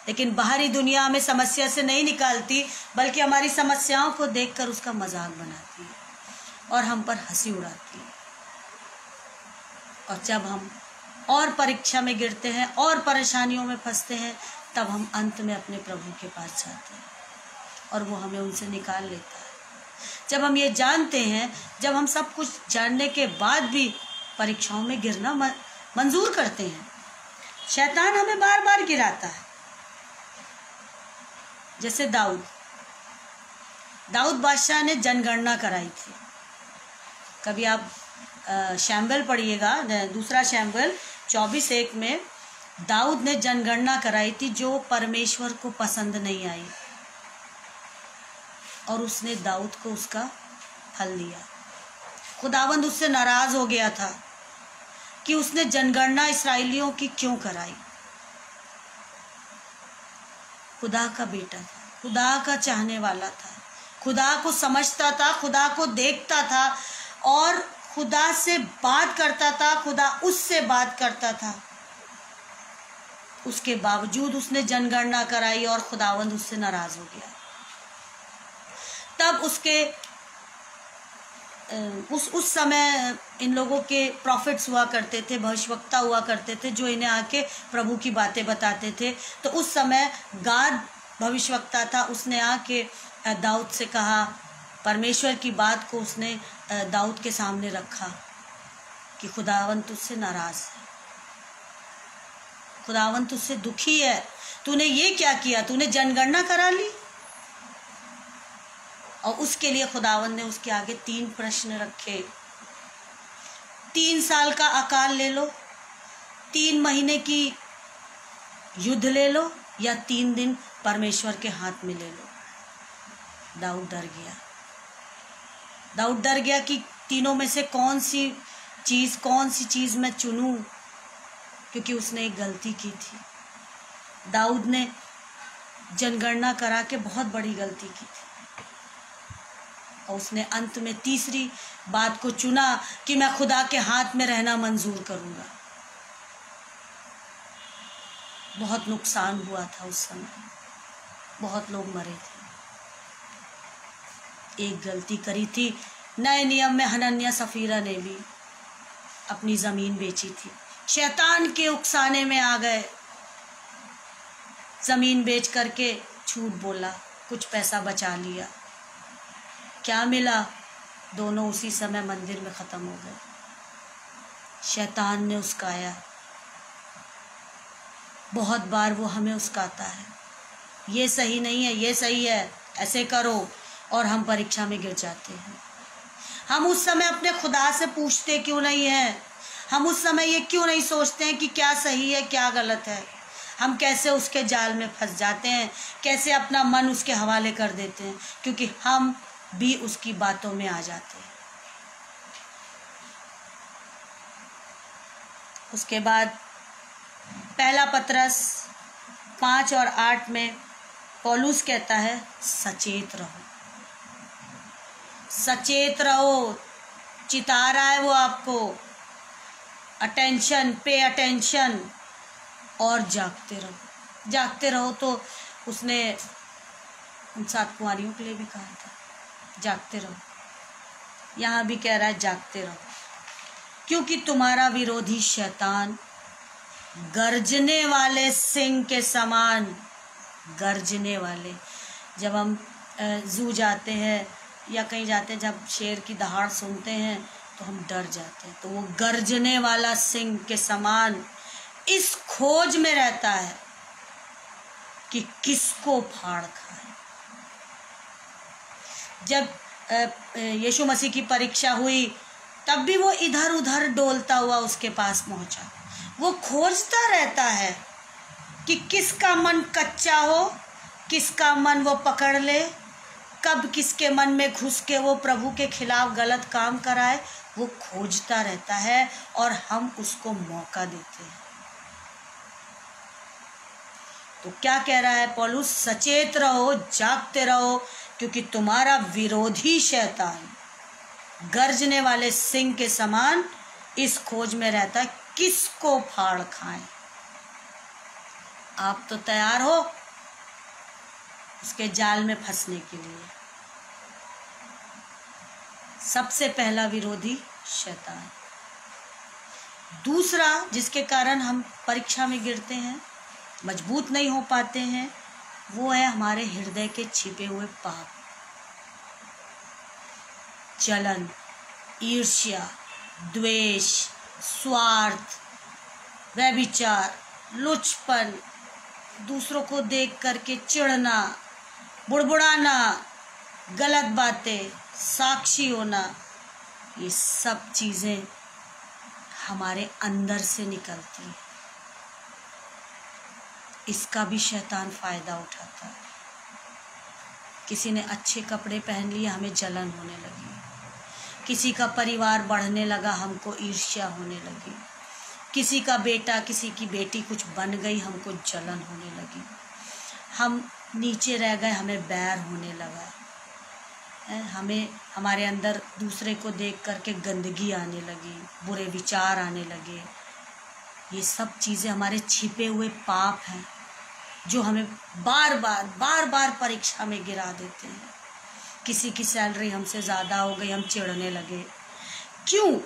लेकिन बाहरी दुनिया हमें समस्या से नहीं निकालती, बल्कि हमारी समस्याओं को देखकर उसका मजाक बनाती है और हम पर हंसी उड़ाती है। और जब हम और परीक्षा में गिरते हैं और परेशानियों में फंसते हैं, तब हम अंत में अपने प्रभु के पास जाते हैं और वो हमें उनसे निकाल लेता है। जब हम ये जानते हैं, जब हम सब कुछ जानने के बाद भी परीक्षाओं में गिरना मंजूर करते हैं, शैतान हमें बार बार गिराता है। जैसे दाऊद बादशाह ने जनगणना कराई थी। कभी आप शैम्बल पढ़िएगा, दूसरा शैम्बल 24:1 में दाऊद ने जनगणना कराई थी जो परमेश्वर को पसंद नहीं आई, और उसने दाऊद को उसका फल दिया। खुदावंद उससे नाराज हो गया था कि उसने जनगणना इस्राएलियों की क्यों कराई। खुदा का बेटा था, खुदा का चाहने वाला था, खुदा को समझता था, खुदा को देखता था और खुदा से बात करता था, खुदा उससे बात करता था। उसके बावजूद उसने जनगणना कराई और खुदावंद उससे नाराज हो गया। तब उसके उस समय इन लोगों के प्रॉफिट्स हुआ करते थे, भविष्यवक्ता हुआ करते थे, जो इन्हें आके प्रभु की बातें बताते थे। तो उस समय गाद भविष्यवक्ता था, उसने आके दाऊद से कहा, परमेश्वर की बात को उसने दाऊद के सामने रखा कि खुदावंत तुझसे नाराज है, खुदावंत तुझसे दुखी है, तूने ये क्या किया, तूने जनगणना करा ली। और उसके लिए खुदावंत ने उसके आगे 3 प्रश्न रखे। 3 साल का अकाल ले लो, 3 महीने की युद्ध ले लो, या 3 दिन परमेश्वर के हाथ में ले लो। दाऊद डर गया कि तीनों में से कौन सी चीज़ मैं चुनूं, क्योंकि उसने एक गलती की थी। दाऊद ने जनगणना करा के बहुत बड़ी गलती की थी, और उसने अंत में तीसरी बात को चुना कि मैं खुदा के हाथ में रहना मंजूर करूंगा। बहुत नुकसान हुआ था उस समय, बहुत लोग मरे थे। एक गलती करी थी। नए नियम में हनन्याह सफीरा ने भी अपनी ज़मीन बेची थी, शैतान के उकसाने में आ गए, ज़मीन बेच करके झूठ बोला, कुछ पैसा बचा लिया। क्या मिला? दोनों उसी समय मंदिर में ख़त्म हो गए। शैतान ने उस्काया। बहुत बार वो हमें उस्काता है, ये सही नहीं है, ये सही है, ऐसे करो, और हम परीक्षा में गिर जाते हैं। हम उस समय अपने खुदा से पूछते क्यों नहीं हैं? हम उस समय ये क्यों नहीं सोचते हैं कि क्या सही है क्या गलत है? हम कैसे उसके जाल में फंस जाते हैं, कैसे अपना मन उसके हवाले कर देते हैं, क्योंकि हम भी उसकी बातों में आ जाते हैं। उसके बाद पहला पतरस 5 और 8 में पौलुस कहता है, सचेत रहो, सचेत रहो। चिता रहा है वो आपको, अटेंशन, पे अटेंशन, और जागते रहो। जागते रहो तो उसने उन 7 कुंवारियों के लिए भी कहा था, जागते रहो। यहाँ भी कह रहा है जागते रहो, क्योंकि तुम्हारा विरोधी शैतान गर्जने वाले सिंह के समान, गर्जने वाले। जब हम जू जाते हैं या कहीं जाते हैं, जब शेर की दहाड़ सुनते हैं तो हम डर जाते हैं। तो वो गर्जने वाला सिंह के समान इस खोज में रहता है कि किसको फाड़ खाए। जब यीशु मसीह की परीक्षा हुई तब भी वो इधर उधर डोलता हुआ उसके पास पहुंचा। वो खोजता रहता है कि किसका मन कच्चा हो, किसका मन वो पकड़ ले, कब किसके मन में घुस के वो प्रभु के खिलाफ गलत काम कराए। वो खोजता रहता है और हम उसको मौका देते हैं। तो क्या कह रहा है पौलुस? सचेत रहो, जागते रहो, क्योंकि तुम्हारा विरोधी शैतान गर्जने वाले सिंह के समान इस खोज में रहता है किसको फाड़ खाए। आप तो तैयार हो उसके जाल में फंसने के लिए? सबसे पहला विरोधी शैतान। दूसरा जिसके कारण हम परीक्षा में गिरते हैं, मजबूत नहीं हो पाते हैं, वो है हमारे हृदय के छिपे हुए पाप। जलन, ईर्ष्या, द्वेष, स्वार्थ, व्यभिचार, लुचपन, दूसरों को देख करके चिढ़ना, बुड़बुड़ाना, गलत बातें, साक्षी होना, ये सब चीज़ें हमारे अंदर से निकलती हैं। इसका भी शैतान फायदा उठाता है। किसी ने अच्छे कपड़े पहन लिए, हमें जलन होने लगी। किसी का परिवार बढ़ने लगा, हमको ईर्ष्या होने लगी। किसी का बेटा, किसी की बेटी कुछ बन गई, हमको जलन होने लगी। हम नीचे रह गए, हमें बैर होने लगा। हमें हमारे अंदर दूसरे को देख करके गंदगी आने लगी, बुरे विचार आने लगे। ये सब चीज़ें हमारे छिपे हुए पाप हैं जो हमें बार बार परीक्षा में गिरा देते हैं। किसी की सैलरी हमसे ज़्यादा हो गई, हम चिढ़ने लगे। क्यों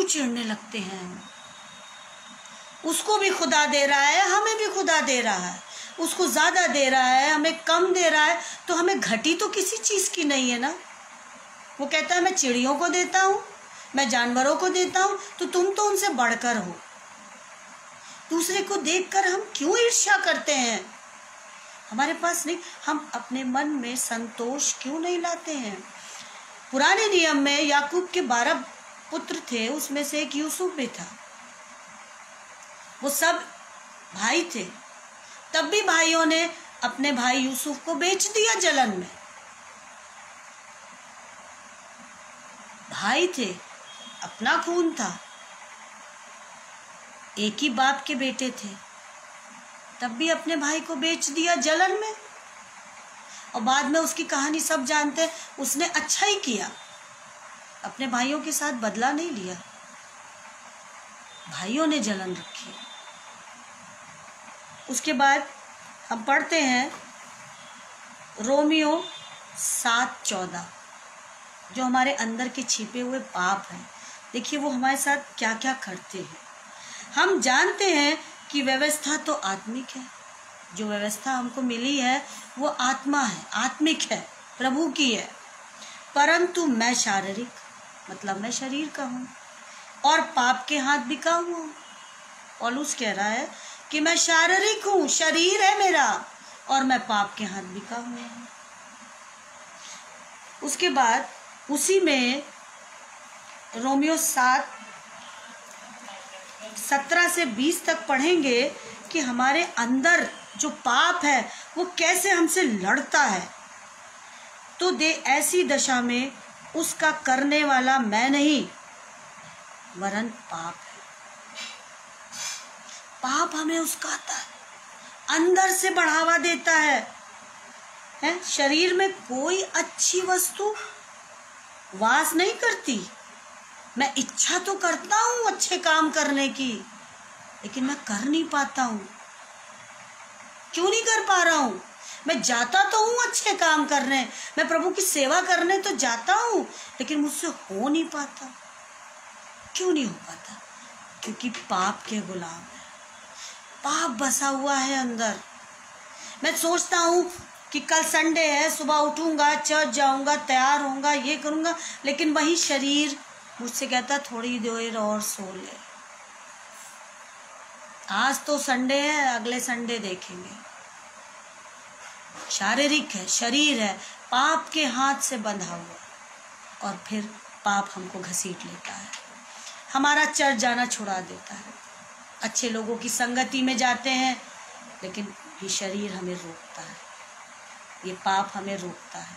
चिढ़ने लगते हैं? उसको भी खुदा दे रहा है, हमें भी खुदा दे रहा है। उसको ज़्यादा दे रहा है, हमें कम दे रहा है, तो हमें घटी तो किसी चीज़ की नहीं है ना। वो कहता है मैं चिड़ियों को देता हूँ, मैं जानवरों को देता हूँ, तो तुम तो उनसे बढ़कर हो। दूसरे को देखकर हम क्यों ईर्ष्या करते हैं? हमारे पास नहीं, हम अपने मन में संतोष क्यों नहीं लाते हैं? पुराने नियम में याकूब के 12 पुत्र थे, उसमें से एक यूसुफ भी था। वो सब भाई थे, तब भी भाइयों ने अपने भाई यूसुफ को बेच दिया जलन में। भाई थे, अपना खून था, एक ही बाप के बेटे थे, तब भी अपने भाई को बेच दिया जलन में। और बाद में उसकी कहानी सब जानते हैं। उसने अच्छा ही किया, अपने भाइयों के साथ बदला नहीं लिया, भाइयों ने जलन रखी। उसके बाद हम पढ़ते हैं रोमियो 7:14, जो हमारे अंदर के छिपे हुए पाप हैं। देखिए वो हमारे साथ क्या क्या करते हैं। हम जानते हैं कि व्यवस्था तो आत्मिक है, जो व्यवस्था हमको मिली है वो आत्मा है, आत्मिक है, प्रभु की है। परंतु मैं शारीरिक, मतलब मैं शरीर का हूँ और पाप के हाथ बिका हुआ हूँ। पौलुस कह रहा है कि मैं शारीरिक हूँ, शरीर है मेरा, और मैं पाप के हाथ बिका हुआ हूँ। उसके बाद उसी में रोमियो 7:17 से 20 तक पढ़ेंगे कि हमारे अंदर जो पाप है वो कैसे हमसे लड़ता है। तो दे ऐसी दशा में उसका करने वाला मैं नहीं वरन पाप है। पाप हमें उस्काता है, अंदर से बढ़ावा देता है। शरीर में कोई अच्छी वस्तु वास नहीं करती। मैं इच्छा तो करता हूँ अच्छे काम करने की, लेकिन मैं कर नहीं पाता हूँ। क्यों नहीं कर पा रहा हूँ? मैं जाता तो हूँ अच्छे काम करने, मैं प्रभु की सेवा करने तो जाता हूँ, लेकिन मुझसे हो नहीं पाता। क्यों नहीं हो पाता? क्योंकि पाप के गुलाम है, पाप बसा हुआ है अंदर। मैं सोचता हूँ कि कल संडे है, सुबह उठूंगा, चर्च जाऊंगा, तैयार होऊंगा, ये करूंगा, लेकिन वही शरीर मुझसे कहता थोड़ी देर और सो ले, आज तो संडे है, अगले संडे देखेंगे। शारीरिक है, शरीर है, पाप के हाथ से बंधा हुआ, और फिर पाप हमको घसीट लेता है, हमारा चर्च जाना छुड़ा देता है। अच्छे लोगों की संगति में जाते हैं, लेकिन ये शरीर हमें रोकता है, ये पाप हमें रोकता है।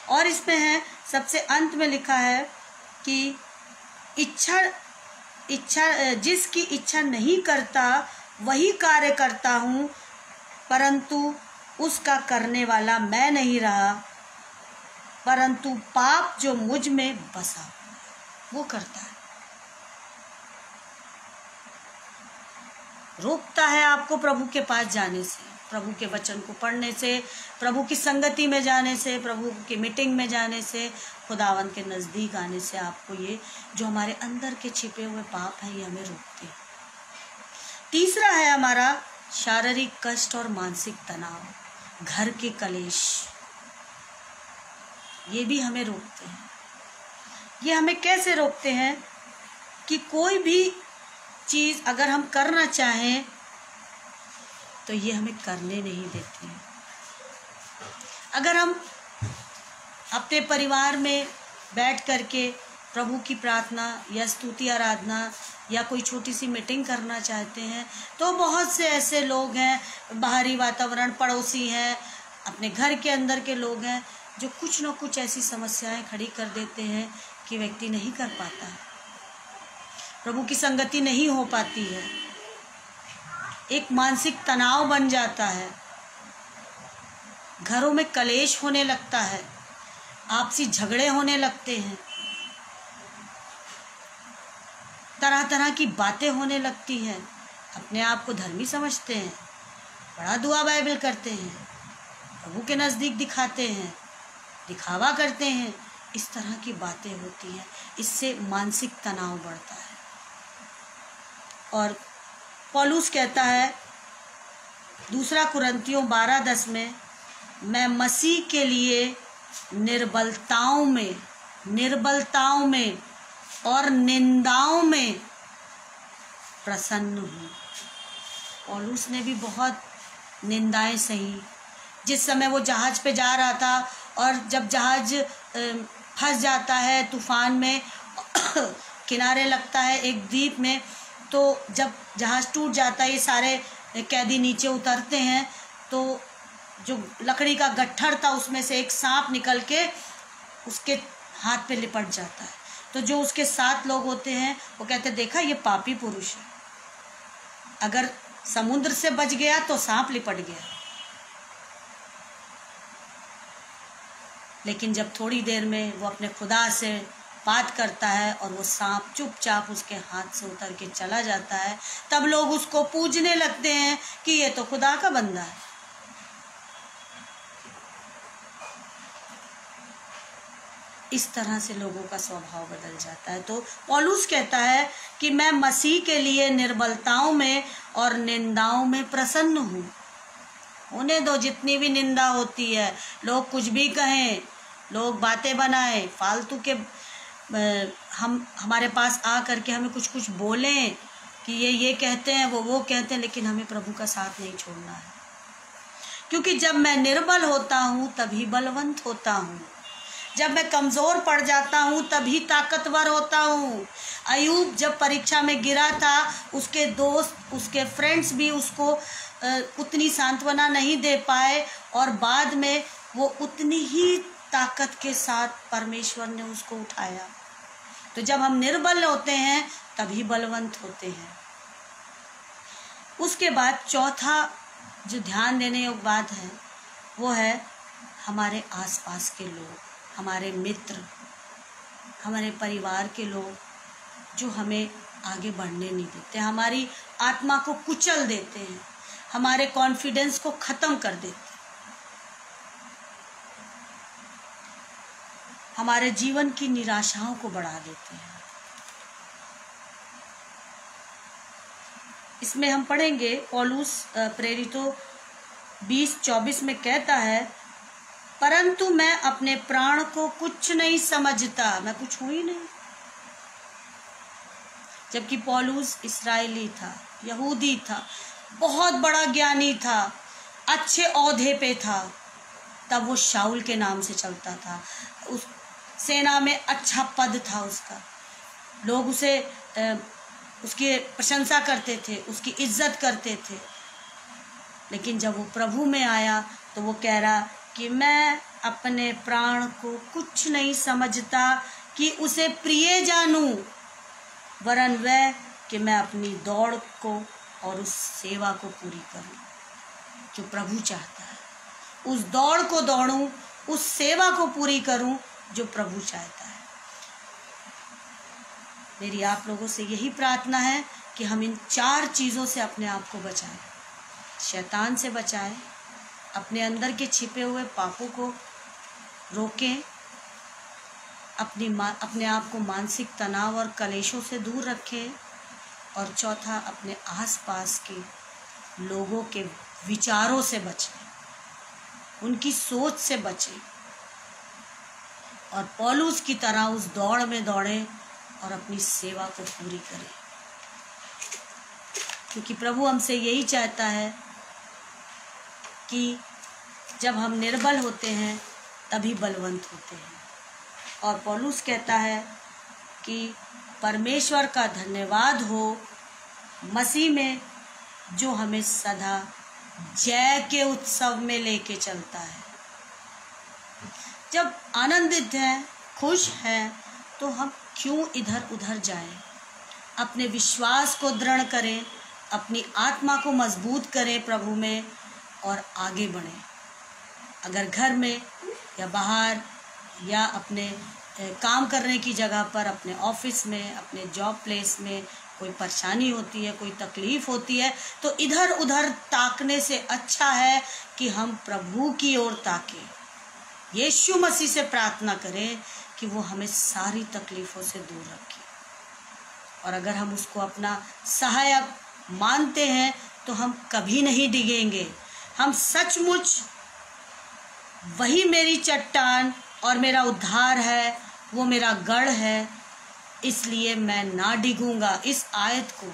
और इसमें है, सबसे अंत में लिखा है कि इच्छा जिसकी इच्छा नहीं करता वही कार्य करता हूँ, परंतु उसका करने वाला मैं नहीं रहा, परंतु पाप जो मुझ में बसा वो करता है। रोकता है आपको प्रभु के पास जाने से, प्रभु के वचन को पढ़ने से, प्रभु की संगति में जाने से, प्रभु की मीटिंग में जाने से, खुदावन के नज़दीक आने से। आपको ये जो हमारे अंदर के छिपे हुए पाप हैं ये हमें रोकते हैं। तीसरा है हमारा शारीरिक कष्ट और मानसिक तनाव, घर के कलेश, ये भी हमें रोकते हैं। ये हमें कैसे रोकते हैं कि कोई भी चीज़ अगर हम करना चाहें तो ये हमें करने नहीं देते हैं। अगर हम अपने परिवार में बैठ करके प्रभु की प्रार्थना या स्तुति आराधना या कोई छोटी सी मीटिंग करना चाहते हैं, तो बहुत से ऐसे लोग हैं, बाहरी वातावरण, पड़ोसी हैं, अपने घर के अंदर के लोग हैं, जो कुछ न कुछ ऐसी समस्याएं खड़ी कर देते हैं कि व्यक्ति नहीं कर पाता है, प्रभु की संगति नहीं हो पाती है, एक मानसिक तनाव बन जाता है, घरों में कलेश होने लगता है, आपसी झगड़े होने लगते हैं, तरह तरह की बातें होने लगती हैं, अपने आप को धर्मी समझते हैं, बड़ा दुआ बाइबल करते हैं, प्रभु के नज़दीक दिखाते हैं, दिखावा करते हैं, इस तरह की बातें होती हैं। इससे मानसिक तनाव बढ़ता है। और पौलुस कहता है 2 कुरिन्थियों 12:10 में, मैं मसीह के लिए निर्बलताओं में और निंदाओं में प्रसन्न हूँ। पौलुस ने भी बहुत निंदाएं सही। जिस समय वो जहाज पे जा रहा था और जब जहाज फंस जाता है तूफान में किनारे लगता है एक द्वीप में, तो जब जहाज टूट जाता है, ये सारे कैदी नीचे उतरते हैं, तो जो लकड़ी का गट्ठर था उसमें से एक सांप निकल के उसके हाथ पे लिपट जाता है। तो जो उसके साथ लोग होते हैं वो कहते, देखा ये पापी पुरुष है, अगर समुद्र से बच गया तो सांप लिपट गया, लेकिन जब थोड़ी देर में वो अपने खुदा से बात करता है और वो सांप चुपचाप उसके हाथ से उतर के चला जाता है, तब लोग उसको पूजने लगते हैं कि ये तो खुदा का बंदा है। इस तरह से लोगों का स्वभाव बदल जाता है। तो पौलुस कहता है कि मैं मसीह के लिए निर्बलताओं में और निंदाओं में प्रसन्न हूँ। उन्हें दो, जितनी भी निंदा होती है, लोग कुछ भी कहें, लोग बातें बनाएं, फालतू के हमारे पास आ करके हमें कुछ कुछ बोलें कि ये कहते हैं, वो कहते हैं, लेकिन हमें प्रभु का साथ नहीं छोड़ना है। क्योंकि जब मैं निर्बल होता हूँ तभी बलवंत होता हूँ, जब मैं कमज़ोर पड़ जाता हूँ तभी ताकतवर होता हूँ। अयूब जब परीक्षा में गिरा था, उसके दोस्त, उसके फ्रेंड्स भी उसको उतनी सांत्वना नहीं दे पाए, और बाद में वो उतनी ही ताकत के साथ परमेश्वर ने उसको उठाया। तो जब हम निर्बल होते हैं तभी बलवंत होते हैं। उसके बाद चौथा जो ध्यान देने योग्य बात है वो है हमारे आसपास के लोग, हमारे मित्र, हमारे परिवार के लोग, जो हमें आगे बढ़ने नहीं देते, हमारी आत्मा को कुचल देते हैं, हमारे कॉन्फिडेंस को ख़त्म कर देते हैं, हमारे जीवन की निराशाओं को बढ़ा देते हैं। इसमें हम पढ़ेंगे पौलुस प्रेरितों 20:24 में कहता है, परंतु मैं अपने प्राण को कुछ नहीं समझता, मैं कुछ हूं ही नहीं। जबकि पौलुस इस्राएली था, यहूदी था, बहुत बड़ा ज्ञानी था, अच्छे ओहदे पे था, तब वो शाऊल के नाम से चलता था। उस सेना में अच्छा पद था उसका, लोग उसे उसकी प्रशंसा करते थे, उसकी इज्जत करते थे। लेकिन जब वो प्रभु में आया तो वो कह रहा कि मैं अपने प्राण को कुछ नहीं समझता कि उसे प्रिय जानूं, वरन वह कि मैं अपनी दौड़ को और उस सेवा को पूरी करूं जो प्रभु चाहता है, उस दौड़ को दौड़ूं, उस सेवा को पूरी करूं जो प्रभु चाहता है। मेरी आप लोगों से यही प्रार्थना है कि हम इन 4 चीज़ों से अपने आप को बचाएं। शैतान से बचाएं, अपने अंदर के छिपे हुए पापों को रोकें, अपने आप को मानसिक तनाव और कलेशों से दूर रखें, और चौथा, अपने आसपास के लोगों के विचारों से बचें, उनकी सोच से बचें, और पौलुस की तरह उस दौड़ में दौड़ें और अपनी सेवा को पूरी करें। क्योंकि प्रभु हमसे यही चाहता है कि जब हम निर्बल होते हैं तभी बलवंत होते हैं। और पौलुस कहता है कि परमेश्वर का धन्यवाद हो मसीह में, जो हमें सदा जय के उत्सव में लेके चलता है। जब आनंदित हैं, खुश हैं, तो हम क्यों इधर उधर जाएं? अपने विश्वास को दृढ़ करें, अपनी आत्मा को मजबूत करें प्रभु में, और आगे बढ़ें। अगर घर में या बाहर या अपने काम करने की जगह पर, अपने ऑफिस में, अपने जॉब प्लेस में कोई परेशानी होती है, कोई तकलीफ होती है, तो इधर उधर ताकने से अच्छा है कि हम प्रभु की ओर ताकें, यीशु मसीह से प्रार्थना करें कि वो हमें सारी तकलीफ़ों से दूर रखे। और अगर हम उसको अपना सहायक मानते हैं तो हम कभी नहीं डिगेंगे। हम सचमुच वही मेरी चट्टान और मेरा उद्धार है, वो मेरा गढ़ है, इसलिए मैं ना डिगूंगा। इस आयत को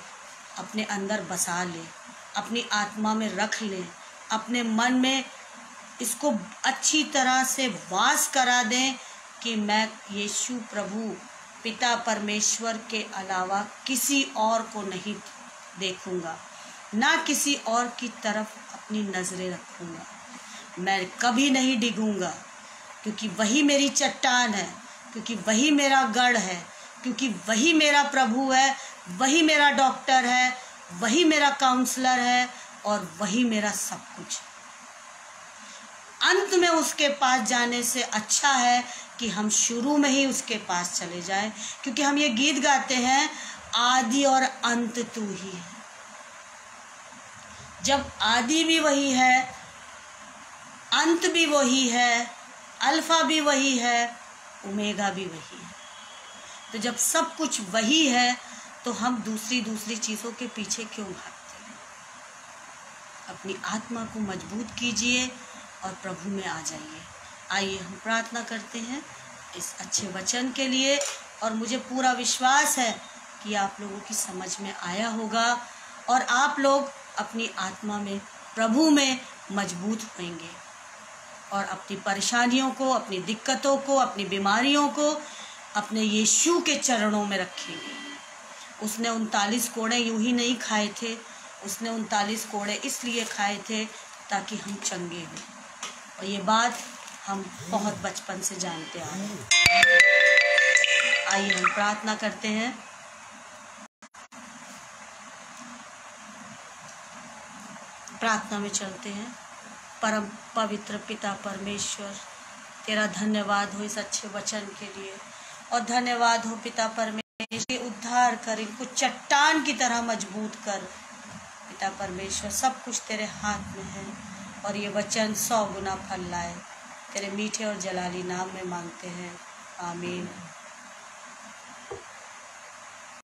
अपने अंदर बसा ले, अपनी आत्मा में रख ले, अपने मन में इसको अच्छी तरह से वास करा दें कि मैं यीशु प्रभु पिता परमेश्वर के अलावा किसी और को नहीं देखूंगा, ना किसी और की तरफ अपनी नज़रें रखूंगा। मैं कभी नहीं डिगूंगा, क्योंकि वही मेरी चट्टान है, क्योंकि वही मेरा गढ़ है, क्योंकि वही मेरा प्रभु है, वही मेरा डॉक्टर है, वही मेरा काउंसलर है, और वही मेरा सब कुछ। अंत में उसके पास जाने से अच्छा है कि हम शुरू में ही उसके पास चले जाएं, क्योंकि हम ये गीत गाते हैं, आदि और अंत तू ही है। जब आदि भी वही है, अंत भी वही है, अल्फा भी वही है, ओमेगा भी वही है, तो जब सब कुछ वही है तो हम दूसरी चीज़ों के पीछे क्यों भागते हैं? अपनी आत्मा को मजबूत कीजिए और प्रभु में आ जाइए। आइए हम प्रार्थना करते हैं इस अच्छे वचन के लिए, और मुझे पूरा विश्वास है कि आप लोगों की समझ में आया होगा और आप लोग अपनी आत्मा में प्रभु में मजबूत होंगे और अपनी परेशानियों को, अपनी दिक्कतों को, अपनी बीमारियों को अपने यीशु के चरणों में रखेंगे। उसने 39 कोड़े यूं ही नहीं खाए थे, उसने 39 कोड़े इसलिए खाए थे ताकि हम चंगे हों, और ये बात हम बहुत बचपन से जानते आ रहे हैं। आइए हम प्रार्थना करते हैं। प्रार्थना में चलते हैं। परम पवित्र पिता परमेश्वर, तेरा धन्यवाद हो इस अच्छे वचन के लिए, और धन्यवाद हो पिता परमेश्वर, उद्धार कर, इनको चट्टान की तरह मजबूत कर। पिता परमेश्वर, सब कुछ तेरे हाथ में है, और ये वचन 100 गुना फल लाए। तेरे मीठे और जलाली नाम में मांगते हैं, आमीन।